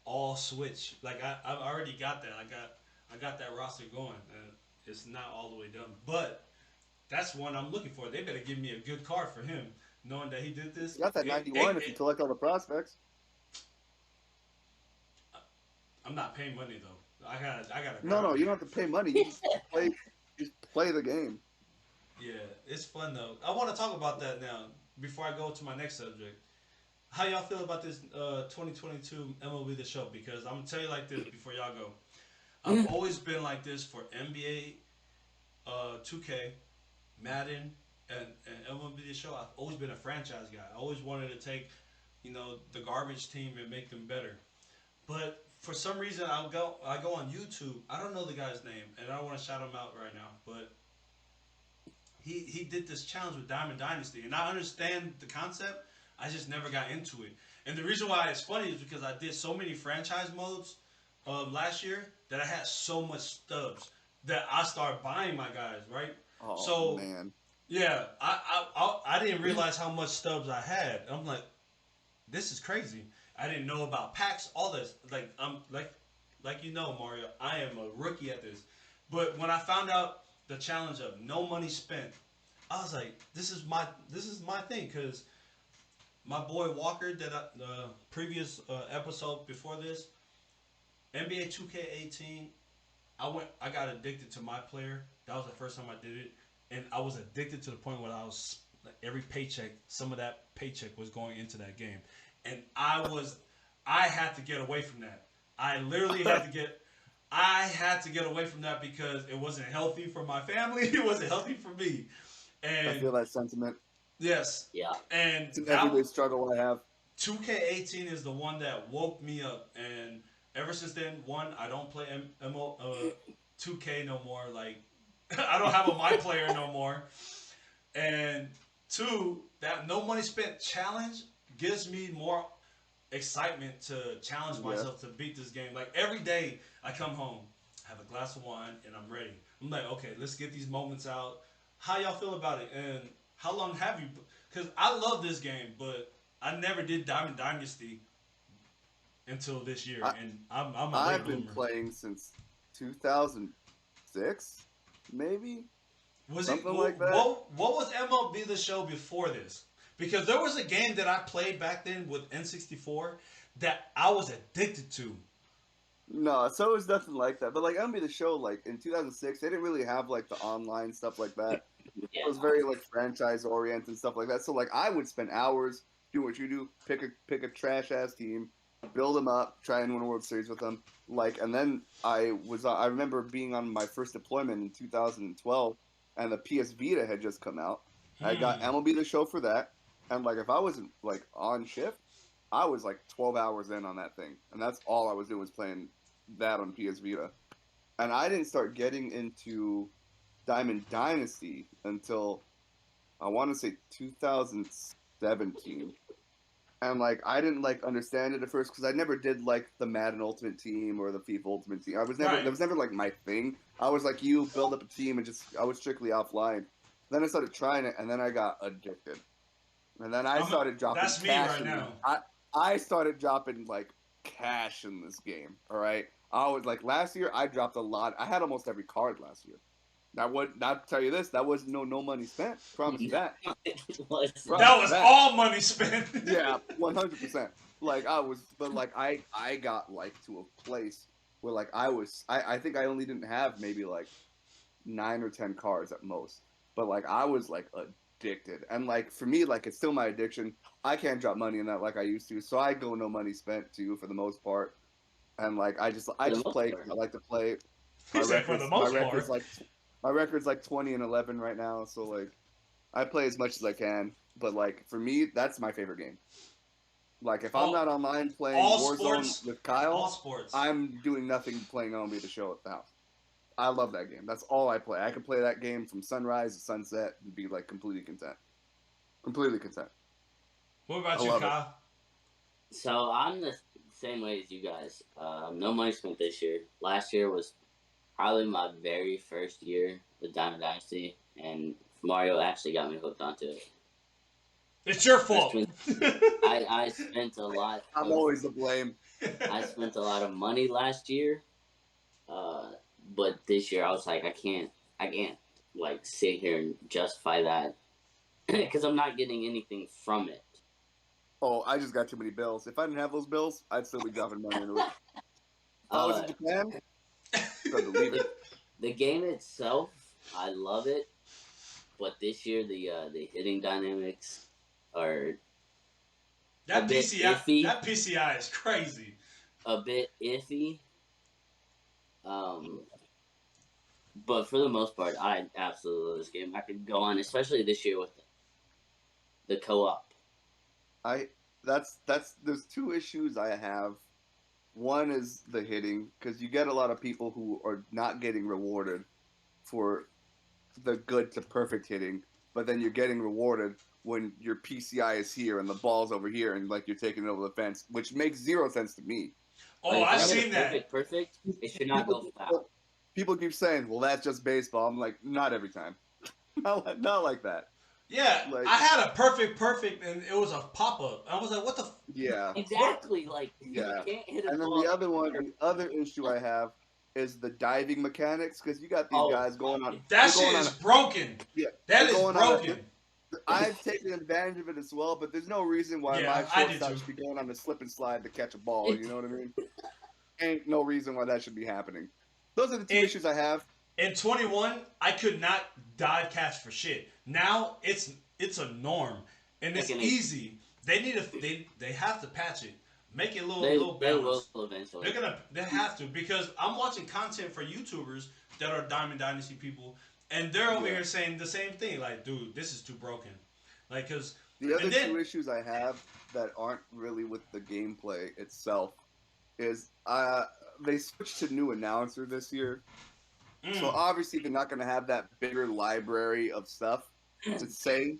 Speaker 2: all switch. Like I've already got that. I got that roster going, and it's not all the way done. But that's one I'm looking for. They better give me a good card for him, knowing that he did this.
Speaker 3: You got that 91 if you collect all the prospects.
Speaker 2: I'm not paying money though. I got.
Speaker 3: No, you don't have to pay money. You just play the game.
Speaker 2: Yeah, it's fun though. I want to talk about that now before I go to my next subject. How y'all feel about this 2022 MLB The Show? Because I'm gonna tell you like this before y'all go. I've always been like this for NBA, 2K, Madden, and MLB The Show. I've always been a franchise guy. I always wanted to take, the garbage team and make them better. But for some reason, I go on YouTube. I don't know the guy's name, and I don't want to shout him out right now, but he did this challenge with Diamond Dynasty, and I understand the concept. I just never got into it. And the reason why it's funny is because I did so many franchise modes last year that I had so much stubs that I started buying my guys, right?
Speaker 3: Oh,
Speaker 2: So
Speaker 3: man.
Speaker 2: yeah, I didn't realize how much stubs I had. I'm like, this is crazy. I didn't know about packs, all this. Like Mario, I am a rookie at this. But when I found out the challenge of no money spent, I was like, this is my thing, because my boy Walker, the previous episode before this, NBA 2K18, I got addicted to my player. That was the first time I did it, and I was addicted to the point where I was like, every paycheck, some of that paycheck was going into that game, and I had to get away from that. I literally had to get away from that because it wasn't healthy for my family. It wasn't healthy for me, and
Speaker 3: I feel that sentiment.
Speaker 2: yes,
Speaker 4: Yeah.
Speaker 2: and
Speaker 3: It's an everyday struggle I have.
Speaker 2: 2K18 is the one that woke me up, and ever since then, one, I don't play 2K no more. Like, I don't have a my player no more. And two, that no money spent challenge gives me more excitement to challenge myself to beat this game. Like, every day I come home, have a glass of wine, and I'm ready. I'm like, okay, let's get these moments out. How y'all feel about it? And how long have you? Because I love this game, but I never did Diamond Dynasty. until this year,
Speaker 3: I-
Speaker 2: and I'm a late
Speaker 3: I've been
Speaker 2: bloomer.
Speaker 3: playing since 2006, maybe
Speaker 2: Was it
Speaker 3: something like that.
Speaker 2: what was MLB the Show before this? Because there was a game that I played back then with N64 that I was addicted to.
Speaker 3: No, so it was nothing like that. But like MLB the Show, like in 2006, they didn't really have like the online stuff like that.
Speaker 4: Yeah.
Speaker 3: It was very like franchise oriented and stuff like that. So like I would spend hours doing what you do, pick a trash ass team, build them up, try and win a World Series with them. Like, and then I remember being on my first deployment in 2012, and the PS Vita had just come out. I got MLB the Show for that, and like if I wasn't like on shift, I was like 12 hours in on that thing, and that's all I was doing was playing that on PS Vita. And I didn't start getting into Diamond Dynasty until I want to say 2017. And like I didn't like understand it at first because I never did like the Madden Ultimate Team or the FIFA Ultimate Team. I was never
Speaker 2: Right.
Speaker 3: that was never like my thing. I was like you build up a team and just I was strictly offline. Then I started trying it and then I got addicted. And then I started dropping
Speaker 2: That's me
Speaker 3: cash
Speaker 2: right
Speaker 3: in
Speaker 2: now.
Speaker 3: I started dropping like cash in this game. All right. I was like last year I dropped a lot. I had almost every card last year. That would not tell you this. That was no money spent. Promise you that.
Speaker 4: Was-
Speaker 3: Right.
Speaker 2: That was
Speaker 3: that.
Speaker 2: all money spent.
Speaker 3: Yeah, 100%. Like I was, but like I got like to a place where like I think I only didn't have maybe like 9 or 10 cards at most. But like I was like addicted, and like for me like it's still my addiction. I can't drop money in that like I used to, so I go no money spent too for the most part. And like I just
Speaker 4: the
Speaker 3: play.
Speaker 4: most
Speaker 3: I like to play.
Speaker 2: He said for the most part.
Speaker 3: My record's like 20-11 right now, so like I play as much as I can. But like for me, that's my favorite game. Like if I'm not online playing
Speaker 2: all
Speaker 3: Warzone
Speaker 2: sports-
Speaker 3: with Kyle,
Speaker 2: all sports.
Speaker 3: I'm doing nothing playing MLB the Show at the house. I love that game. That's all I play. I can play that game from sunrise to sunset and be like completely content. Completely content.
Speaker 2: What about
Speaker 3: I
Speaker 2: you,
Speaker 3: love it.
Speaker 2: Kyle?
Speaker 4: So I'm the same way as you guys. No money spent this year. Last year was probably my very first year with Diamond Dynasty, and Mario actually got me hooked onto it.
Speaker 2: It's your fault.
Speaker 4: I spent a lot.
Speaker 3: I'm always to blame.
Speaker 4: I spent a lot of money last year, but this year I was like, I can't like sit here and justify that because I'm not getting anything from it.
Speaker 3: Oh, I just got too many bills. If I didn't have those bills, I'd still be dropping money into it. If I was in Japan, I'd leave it.
Speaker 4: The game itself, I love it, but this year the hitting dynamics are
Speaker 2: That
Speaker 4: a bit
Speaker 2: PCI,
Speaker 4: iffy.
Speaker 2: that PCI is crazy.
Speaker 4: a bit iffy. But for the most part, I absolutely love this game. I could go on, especially this year with the co-op.
Speaker 3: There's two issues I have. One is the hitting, because you get a lot of people who are not getting rewarded for the good to perfect hitting, but then you're getting rewarded when your PCI is here and the ball's over here and like you're taking it over the fence, which makes zero sense to me.
Speaker 2: Oh,
Speaker 4: Like,
Speaker 2: I've
Speaker 4: if you
Speaker 2: seen
Speaker 4: hit
Speaker 2: that.
Speaker 4: it perfect. It should not go foul.
Speaker 3: People keep saying, "Well, that's just baseball." I'm like, not every time. Not like that.
Speaker 2: Yeah,
Speaker 3: Like-
Speaker 2: I had a perfect, and it was a pop up. I was like, what the?
Speaker 3: Yeah.
Speaker 4: Exactly. Like
Speaker 3: Yeah.
Speaker 4: you can't hit a
Speaker 3: And then
Speaker 4: ball.
Speaker 3: the other issue I have is the diving mechanics, because you got these
Speaker 4: Oh.
Speaker 3: guys going on.
Speaker 2: That
Speaker 3: they're
Speaker 2: shit
Speaker 3: going
Speaker 2: is
Speaker 3: on
Speaker 2: broken.
Speaker 3: Yeah,
Speaker 2: That
Speaker 3: they're
Speaker 2: is
Speaker 3: going on a-
Speaker 2: broken.
Speaker 3: I've taken advantage of it as well, but there's no reason why
Speaker 2: Yeah,
Speaker 3: my
Speaker 2: I did
Speaker 3: shortstop
Speaker 2: too.
Speaker 3: should be going on a slip and slide to catch a ball. You know what I mean? Ain't no reason why that should be happening. Those are the two
Speaker 2: And-
Speaker 3: issues I have.
Speaker 2: In 21, I could not dive catch for shit. Now it's a norm and it's
Speaker 4: Like an-
Speaker 2: easy. They need they have to patch it, make it a little
Speaker 4: They
Speaker 2: balanced.
Speaker 4: will eventually.
Speaker 2: They have to, because I'm watching content for YouTubers that are Diamond Dynasty people, and they're over
Speaker 3: Yeah.
Speaker 2: here saying the same thing. Like, dude, this is too broken. Like, cause
Speaker 3: The other
Speaker 2: and then-
Speaker 3: two issues I have that aren't really with the gameplay itself is they switched to new announcer this year. So obviously they're not going to have that bigger library of stuff to say.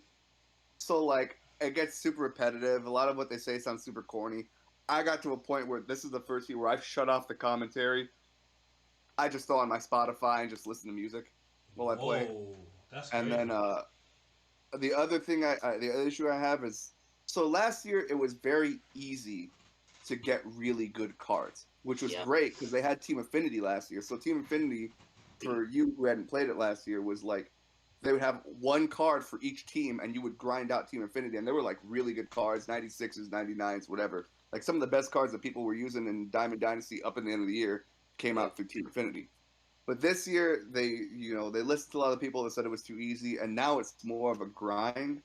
Speaker 3: So like it gets super repetitive. A lot of what they say sounds super corny. I got to a point where this is the first year where I've shut off the commentary. I just throw on my Spotify and just listen to music while I play.
Speaker 2: Whoa, that's
Speaker 3: And
Speaker 2: crazy.
Speaker 3: then the other thing the other issue I have is, so last year it was very easy to get really good cards, which was
Speaker 4: Yeah.
Speaker 3: great because they had Team Affinity last year. So Team Affinity, for you who hadn't played it last year, was like they would have one card for each team, and you would grind out Team Affinity, and they were like really good cards, 96s, 99s, whatever. Like some of the best cards that people were using in Diamond Dynasty up in the end of the year came out through Team Affinity. But this year, they listened to a lot of people that said it was too easy, and now it's more of a grind,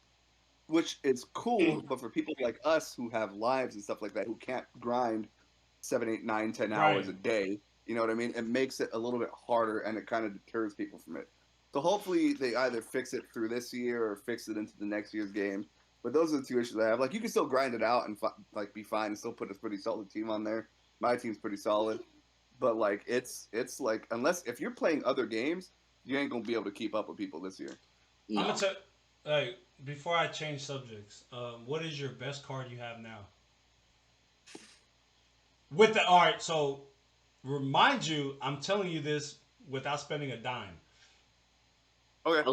Speaker 3: which is cool. But for people like us who have lives and stuff like that, who can't grind 7, 8, 9, 10 hours a day, you know what I mean? It makes it a little bit harder, and it kind of deters people from it. So hopefully they either fix it through this year or fix it into the next year's game. But those are the two issues I have. Like, you can still grind it out and like be fine and still put a pretty solid team on there. My team's pretty solid. But like it's like unless if you're playing other games, you ain't gonna be able to keep up with people this year.
Speaker 2: I'm gonna tell. Hey, before I change subjects, what is your best card you have now? With the art, so remind you, I'm telling you this without spending a dime.
Speaker 3: Okay.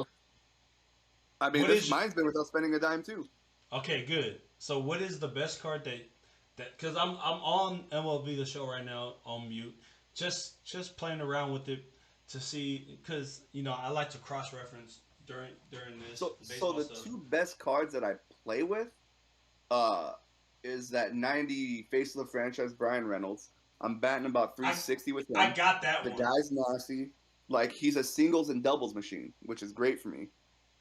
Speaker 3: I mean,
Speaker 2: What is
Speaker 3: mine's been without spending a dime too.
Speaker 2: Okay, good. So what is the best card that because I'm on MLB The Show right now on mute, just playing around with it to see because I like to cross reference during this.
Speaker 3: So
Speaker 2: baseball
Speaker 3: the
Speaker 2: stuff.
Speaker 3: two best cards that I play with, is that 90 face of the franchise Brian Reynolds. I'm batting about 360 with him.
Speaker 2: I got that
Speaker 3: the
Speaker 2: one.
Speaker 3: The guy's nasty. Like, he's a singles and doubles machine, which is great for me.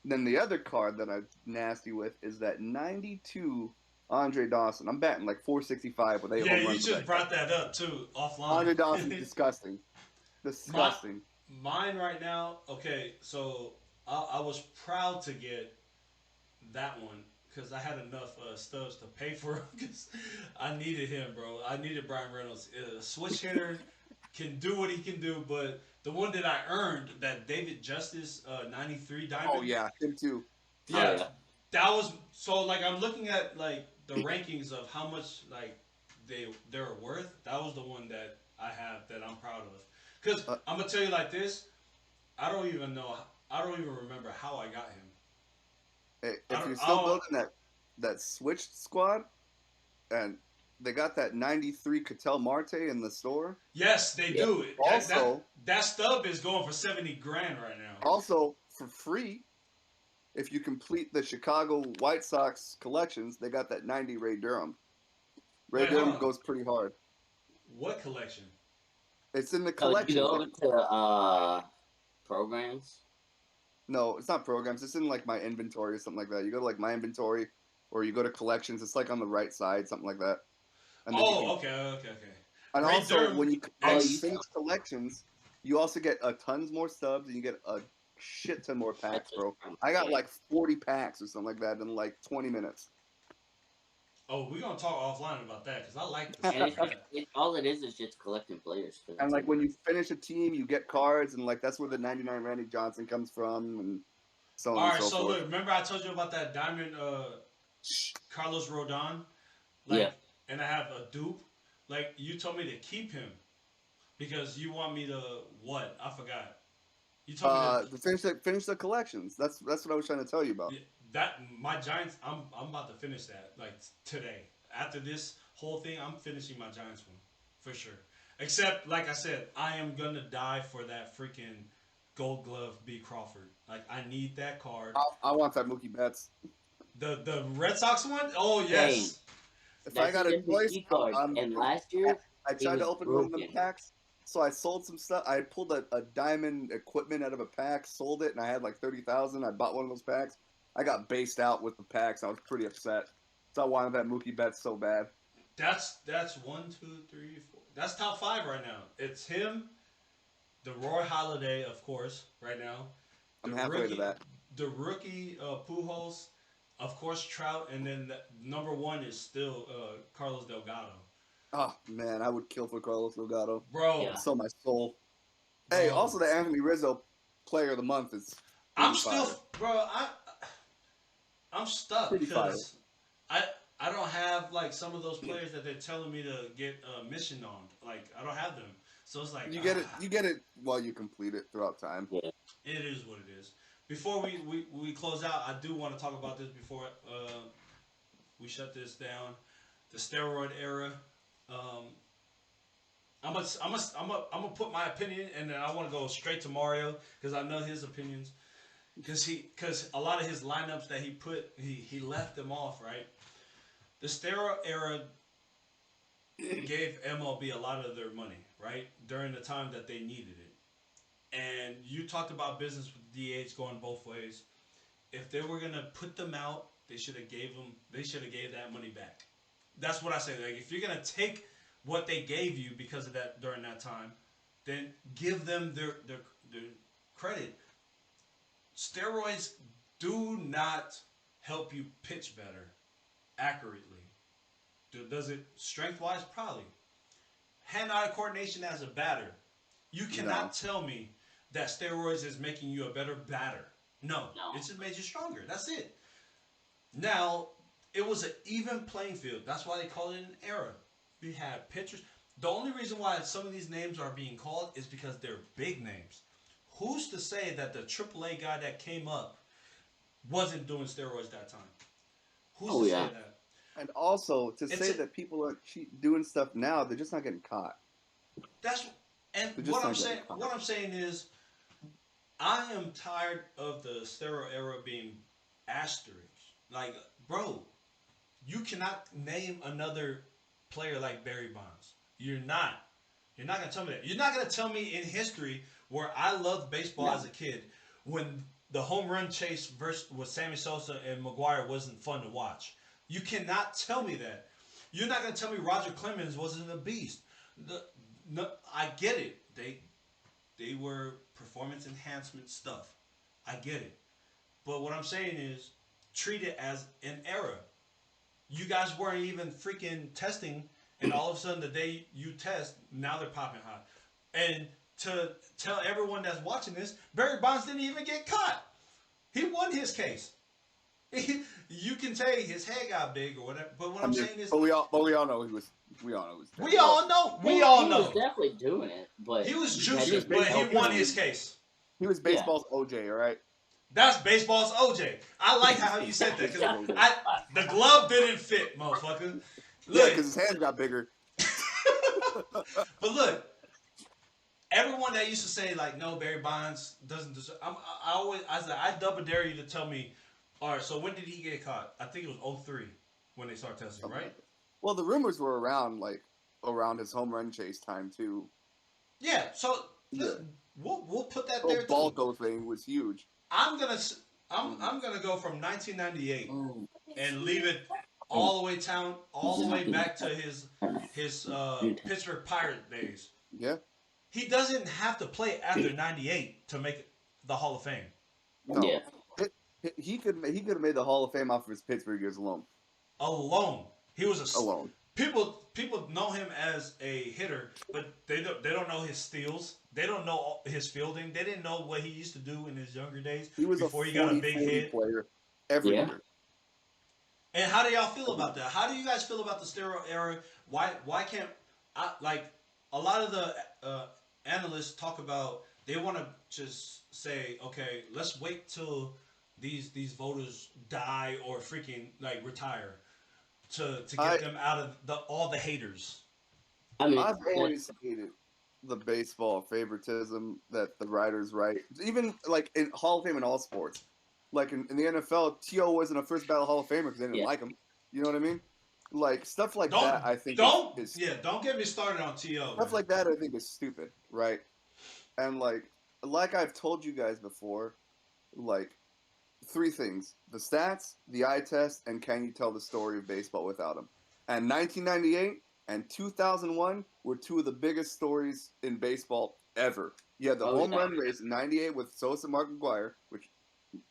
Speaker 3: Then the other card that I'm nasty with is that 92 Andre Dawson. I'm batting like 465 with 8 home runs.
Speaker 2: Yeah, you just brought that up too offline.
Speaker 3: Andre Dawson's disgusting. Disgusting.
Speaker 2: Mine right now. Okay, so I was proud to get that one because I had enough stubs to pay for him because I needed him, bro. I needed Brian Reynolds. A switch hitter can do what he can do, but the one that I earned, that David Justice 93 diamond.
Speaker 3: Oh yeah, him too.
Speaker 2: Yeah, that was so. Like, I'm looking at like the rankings of how much like they're worth. That was the one that I have that I'm proud of. Because I'm gonna tell you like this, I don't even remember how I got him.
Speaker 3: Hey, if you're still building that Switch squad, and they got that 93 Cattell Marte in the store.
Speaker 2: Yes, they do.
Speaker 3: Also,
Speaker 2: that stub is going for 70 grand right now.
Speaker 3: Also, for free, if you complete the Chicago White Sox collections, they got that 90 Ray Durham. Ray Durham goes pretty hard.
Speaker 2: What collection?
Speaker 3: It's in the collection.
Speaker 4: You go to programs?
Speaker 3: No, it's not programs. It's in like my inventory or something like that. You go to like my inventory, or you go to collections. It's like on the right side, something like that.
Speaker 2: And okay.
Speaker 3: And Ray also, Durham, when you finish collections, you also get tons more subs, and you get a shit ton more packs, bro. I got like 40 packs or something like that in like 20 minutes.
Speaker 2: Oh, we're going to talk offline about that because I like this.
Speaker 4: All it is just collecting players.
Speaker 3: And like when you finish a team, you get cards, and like that's where the 99 Randy Johnson comes from, and so on and so forth.
Speaker 2: All right, so look, remember I told you about that diamond Carlos Rodon? Like, and I have a dupe. Like, you told me to keep him because you want me to what? I forgot. You told me
Speaker 3: to finish the collections. That's what I was trying to tell you about.
Speaker 2: That my Giants, I'm about to finish that like today. After this whole thing, I'm finishing my Giants one for sure. Except, like I said, I am gonna die for that freaking Gold Glove B Crawford. Like, I need that card.
Speaker 3: I want that Mookie Betts.
Speaker 2: The Red Sox one? Oh yes.
Speaker 4: Hey,
Speaker 3: if I got a choice,
Speaker 4: and last year
Speaker 3: I tried to open one of them packs. So I sold some stuff. I pulled a diamond equipment out of a pack, sold it, and I had like 30,000. I bought one of those packs. I got based out with the packs. I was pretty upset. So I wanted that Mookie Betts so bad.
Speaker 2: That's 1, 2, 3, 4. That's top 5 right now. It's him, the Roy Halladay, of course, right now.
Speaker 3: I'm halfway to that.
Speaker 2: The rookie Pujols, of course, Trout, and then number 1 is still Carlos Delgado.
Speaker 3: Oh man, I would kill for Carlos Delgado,
Speaker 2: bro. Yeah.
Speaker 3: So my soul. Bro. Hey, also the Anthony Rizzo Player of the Month is.
Speaker 2: I'm still, bro. I'm stuck because I don't have like some of those players that they're telling me to get mission on. Like, I don't have them, so it's like
Speaker 3: you get it while you complete it throughout time.
Speaker 4: Yeah.
Speaker 2: It is what it is. Before we close out, I do want to talk about this before we shut this down. The steroid era. I'm gonna put my opinion, and then I want to go straight to Mario because I know his opinions. Because a lot of his lineups that he put, he left them off right. The steroid era gave MLB a lot of their money, right, during the time that they needed it. And you talked about business with DH going both ways. If they were gonna put them out, they should have gave that money back. That's what I say. Like, if you're gonna take what they gave you because of that during that time, then give them their credit. Steroids do not help you pitch better accurately. Does it strength-wise? Probably. Hand-eye coordination as a batter. You cannot tell me that steroids is making you a better batter. No. It just made you stronger. That's it. Now, it was an even playing field. That's why they call it an era. We had pitchers. The only reason why some of these names are being called is because they're big names. Who's to say that the AAA guy that came up wasn't doing steroids that time? Who's to say that?
Speaker 3: And also, to say that people are doing stuff now, they're just not getting caught.
Speaker 2: What I'm saying is, I am tired of the steroid era being asterisks. Like, bro, you cannot name another player like Barry Bonds. You're not gonna tell me that. You're not gonna tell me in history where I loved baseball as a kid when the home run chase with Sammy Sosa and McGwire wasn't fun to watch. You cannot tell me that. You're not gonna tell me Roger Clemens wasn't a beast. I get it. They were performance enhancement stuff. I get it. But what I'm saying is, treat it as an era. You guys weren't even freaking testing, and all of a sudden the day you test, now they're popping hot. And to tell everyone that's watching this, Barry Bonds didn't even get caught. He won his case. You can say his head got big or whatever, but what I'm saying is,
Speaker 3: we all know he was. We all know.
Speaker 2: We all know.
Speaker 4: He was definitely doing it, but
Speaker 2: he was juicing, but he won his case.
Speaker 3: He was baseball's OJ, all right.
Speaker 2: That's baseball's OJ. I like how you said that because the glove didn't fit, motherfucker. Look,
Speaker 3: because his hands got bigger.
Speaker 2: But look, everyone that used to say like, no, Barry Bonds doesn't deserve. I double dare you to tell me. All right, so when did he get caught? I think it was 2003 when they started testing, right?
Speaker 3: Well, the rumors were around his home run chase time too.
Speaker 2: Yeah, so we'll put that there too.
Speaker 3: The Balco thing was huge.
Speaker 2: I'm gonna go from 1998 and leave it all the way back to his Pittsburgh Pirate days.
Speaker 3: Yeah.
Speaker 2: He doesn't have to play after 98 to make the Hall of Fame.
Speaker 3: No. Yeah. He could have made the Hall of Fame off of his Pittsburgh years alone.
Speaker 2: He was
Speaker 3: alone.
Speaker 2: People know him as a hitter, but they don't know his steals. They don't know his fielding. They didn't know what he used to do in his younger days before he got a big hit.
Speaker 3: Player every year.
Speaker 2: And how do y'all feel about that? How do you guys feel about the steroid era? Why can't a lot of the analysts talk about they want to just say, okay, let's wait till these voters die or freaking retire to get them out of all the haters.
Speaker 3: I've always hated the baseball favoritism that the writers write. Even in Hall of Fame in all sports. Like in the NFL, T.O. wasn't a first ballot Hall of Famer because they didn't like him. You know what I mean? Like stuff like that, I think.
Speaker 2: Don't get me started on T.O.
Speaker 3: Stuff like that, I think is stupid, right? And like I've told you guys before, three things: the stats, the eye test, and can you tell the story of baseball without them? And 1998 and 2001 were two of the biggest stories in baseball ever. You had the home run race in '98 with Sosa, Mark McGwire, which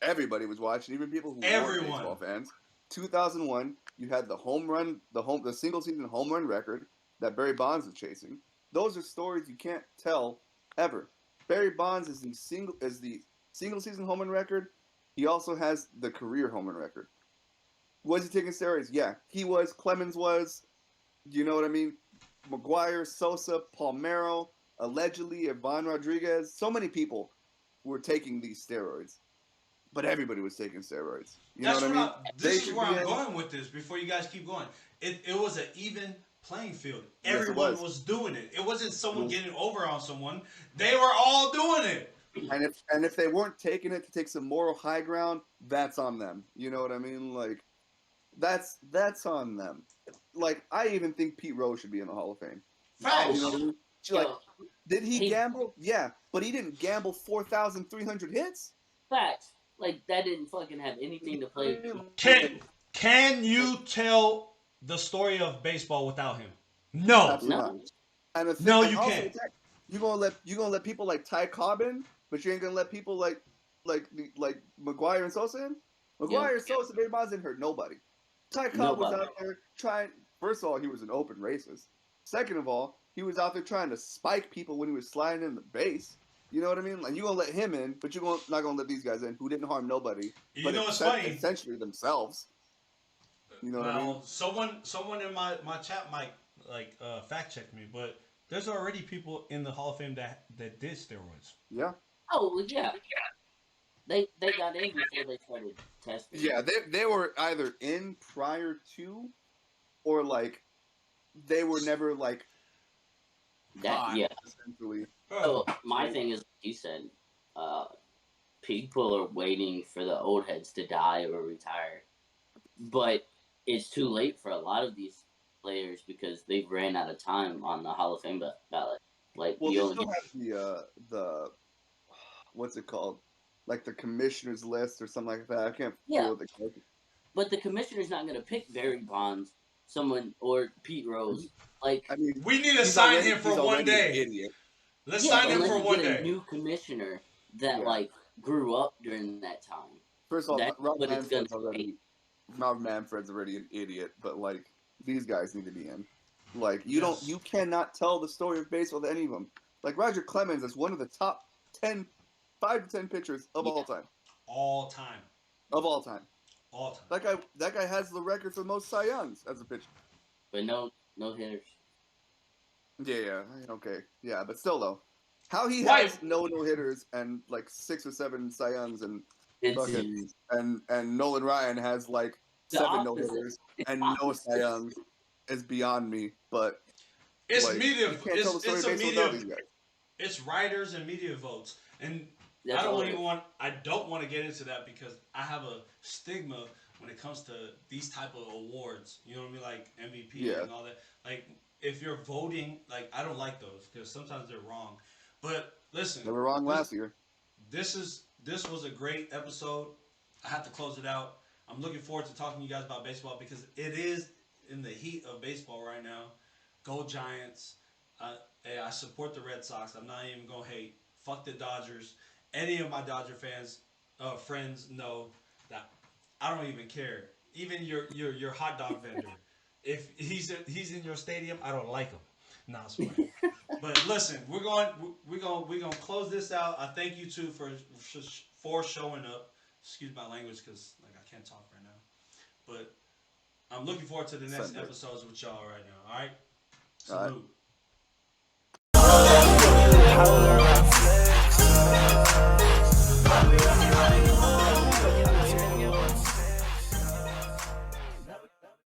Speaker 3: everybody was watching, even people who weren't baseball fans. 2001, you had the single season home run record that Barry Bonds was chasing. Those are stories you can't tell ever. Barry Bonds is the single season home run record. He also has the career home run record. Was he taking steroids? Yeah, he was. Clemens was. You know what I mean? McGwire, Sosa, Palmeiro, allegedly Ivan Rodriguez. So many people were taking these steroids. But everybody was taking steroids. You know what I mean?
Speaker 2: This is where I'm going with this before you guys keep going. It was an even playing field.
Speaker 3: Yes, it
Speaker 2: Everyone was doing it. It wasn't someone getting over on someone. They were all doing it.
Speaker 3: And if they weren't taking it to take some moral high ground, that's on them. You know what I mean? Like that's on them. Like I even think Pete Rose should be in the Hall of Fame.
Speaker 2: Facts.
Speaker 3: You know what I mean? Like, did he gamble? Yeah, but he didn't gamble 4,300 hits.
Speaker 4: Facts. Like that didn't fucking have anything to play.
Speaker 2: Can you tell the story of baseball without him? No.
Speaker 3: No. And
Speaker 2: no,
Speaker 3: and
Speaker 2: you
Speaker 3: also,
Speaker 2: can't.
Speaker 3: You gonna let people like Ty Cobbin, but you ain't gonna let people like McGuire and Sosa in? McGuire and Sosa, Barry Bonds didn't hurt nobody. Ty Cobb was out there trying. First of all, he was an open racist. Second of all, he was out there trying to spike people when he was sliding in the base. You know what I mean? Like you gonna let him in, but you're not gonna let these guys in who didn't harm nobody.
Speaker 2: You know what's funny?
Speaker 3: Essentially themselves. You know what I mean?
Speaker 2: Someone in my chat might fact check me, but there's already people in the Hall of Fame that did steroids.
Speaker 3: Yeah.
Speaker 4: Oh yeah. They got in before they started testing.
Speaker 3: Yeah, they were either in prior to, or like they were never like
Speaker 4: that. Yeah.
Speaker 3: Essentially.
Speaker 4: So my thing is, like you said, people are waiting for the old heads to die or retire, but it's too late for a lot of these players because they've ran out of time on the Hall of Fame ballot. Like,
Speaker 3: well, they still have the what's it called? Like the commissioner's list or something like that. I can't.
Speaker 4: Yeah. But the commissioner's not going to pick Barry Bonds, or Pete Rose. Like,
Speaker 3: I mean,
Speaker 2: we need to sign him for one day.
Speaker 3: Idiot.
Speaker 2: Let's sign him for one day.
Speaker 4: A new commissioner that grew up during that time.
Speaker 3: First of all, Rob Manfred's already an idiot, but like these guys need to be in. Like you cannot tell the story of baseball to any of them. Like Roger Clemens is one of the top 5 to 10 pitchers of all time.
Speaker 2: All time.
Speaker 3: Of all time.
Speaker 2: All time.
Speaker 3: That guy has the record for the most Cy Youngs as a pitcher.
Speaker 4: But no hitters.
Speaker 3: Yeah, okay. Yeah, but still though. How he has no hitters and like 6 or 7 Cy Youngs and Nolan Ryan has like 7 no hitters and no Cy Youngs is beyond me. But
Speaker 2: it's media. It's writers and media votes, and I don't want to get into that because I have a stigma when it comes to these type of awards. You know what I mean, like MVP and all that. Like if you're voting, like I don't like those because sometimes they're wrong. But listen,
Speaker 3: they were wrong last year.
Speaker 2: This was a great episode. I have to close it out. I'm looking forward to talking to you guys about baseball because it is in the heat of baseball right now. Go Giants. I support the Red Sox. I'm not even going to hate. Fuck the Dodgers. Any of my Dodger friends know that I don't even care. Even your hot dog vendor. If he's in your stadium, I don't like him. Nah, it's fine. But listen, we're going to close this out. I thank you two for showing up. Excuse my language because I can't talk right now. But I'm looking forward to the next episodes with y'all right now. All right? Salute.
Speaker 3: All right.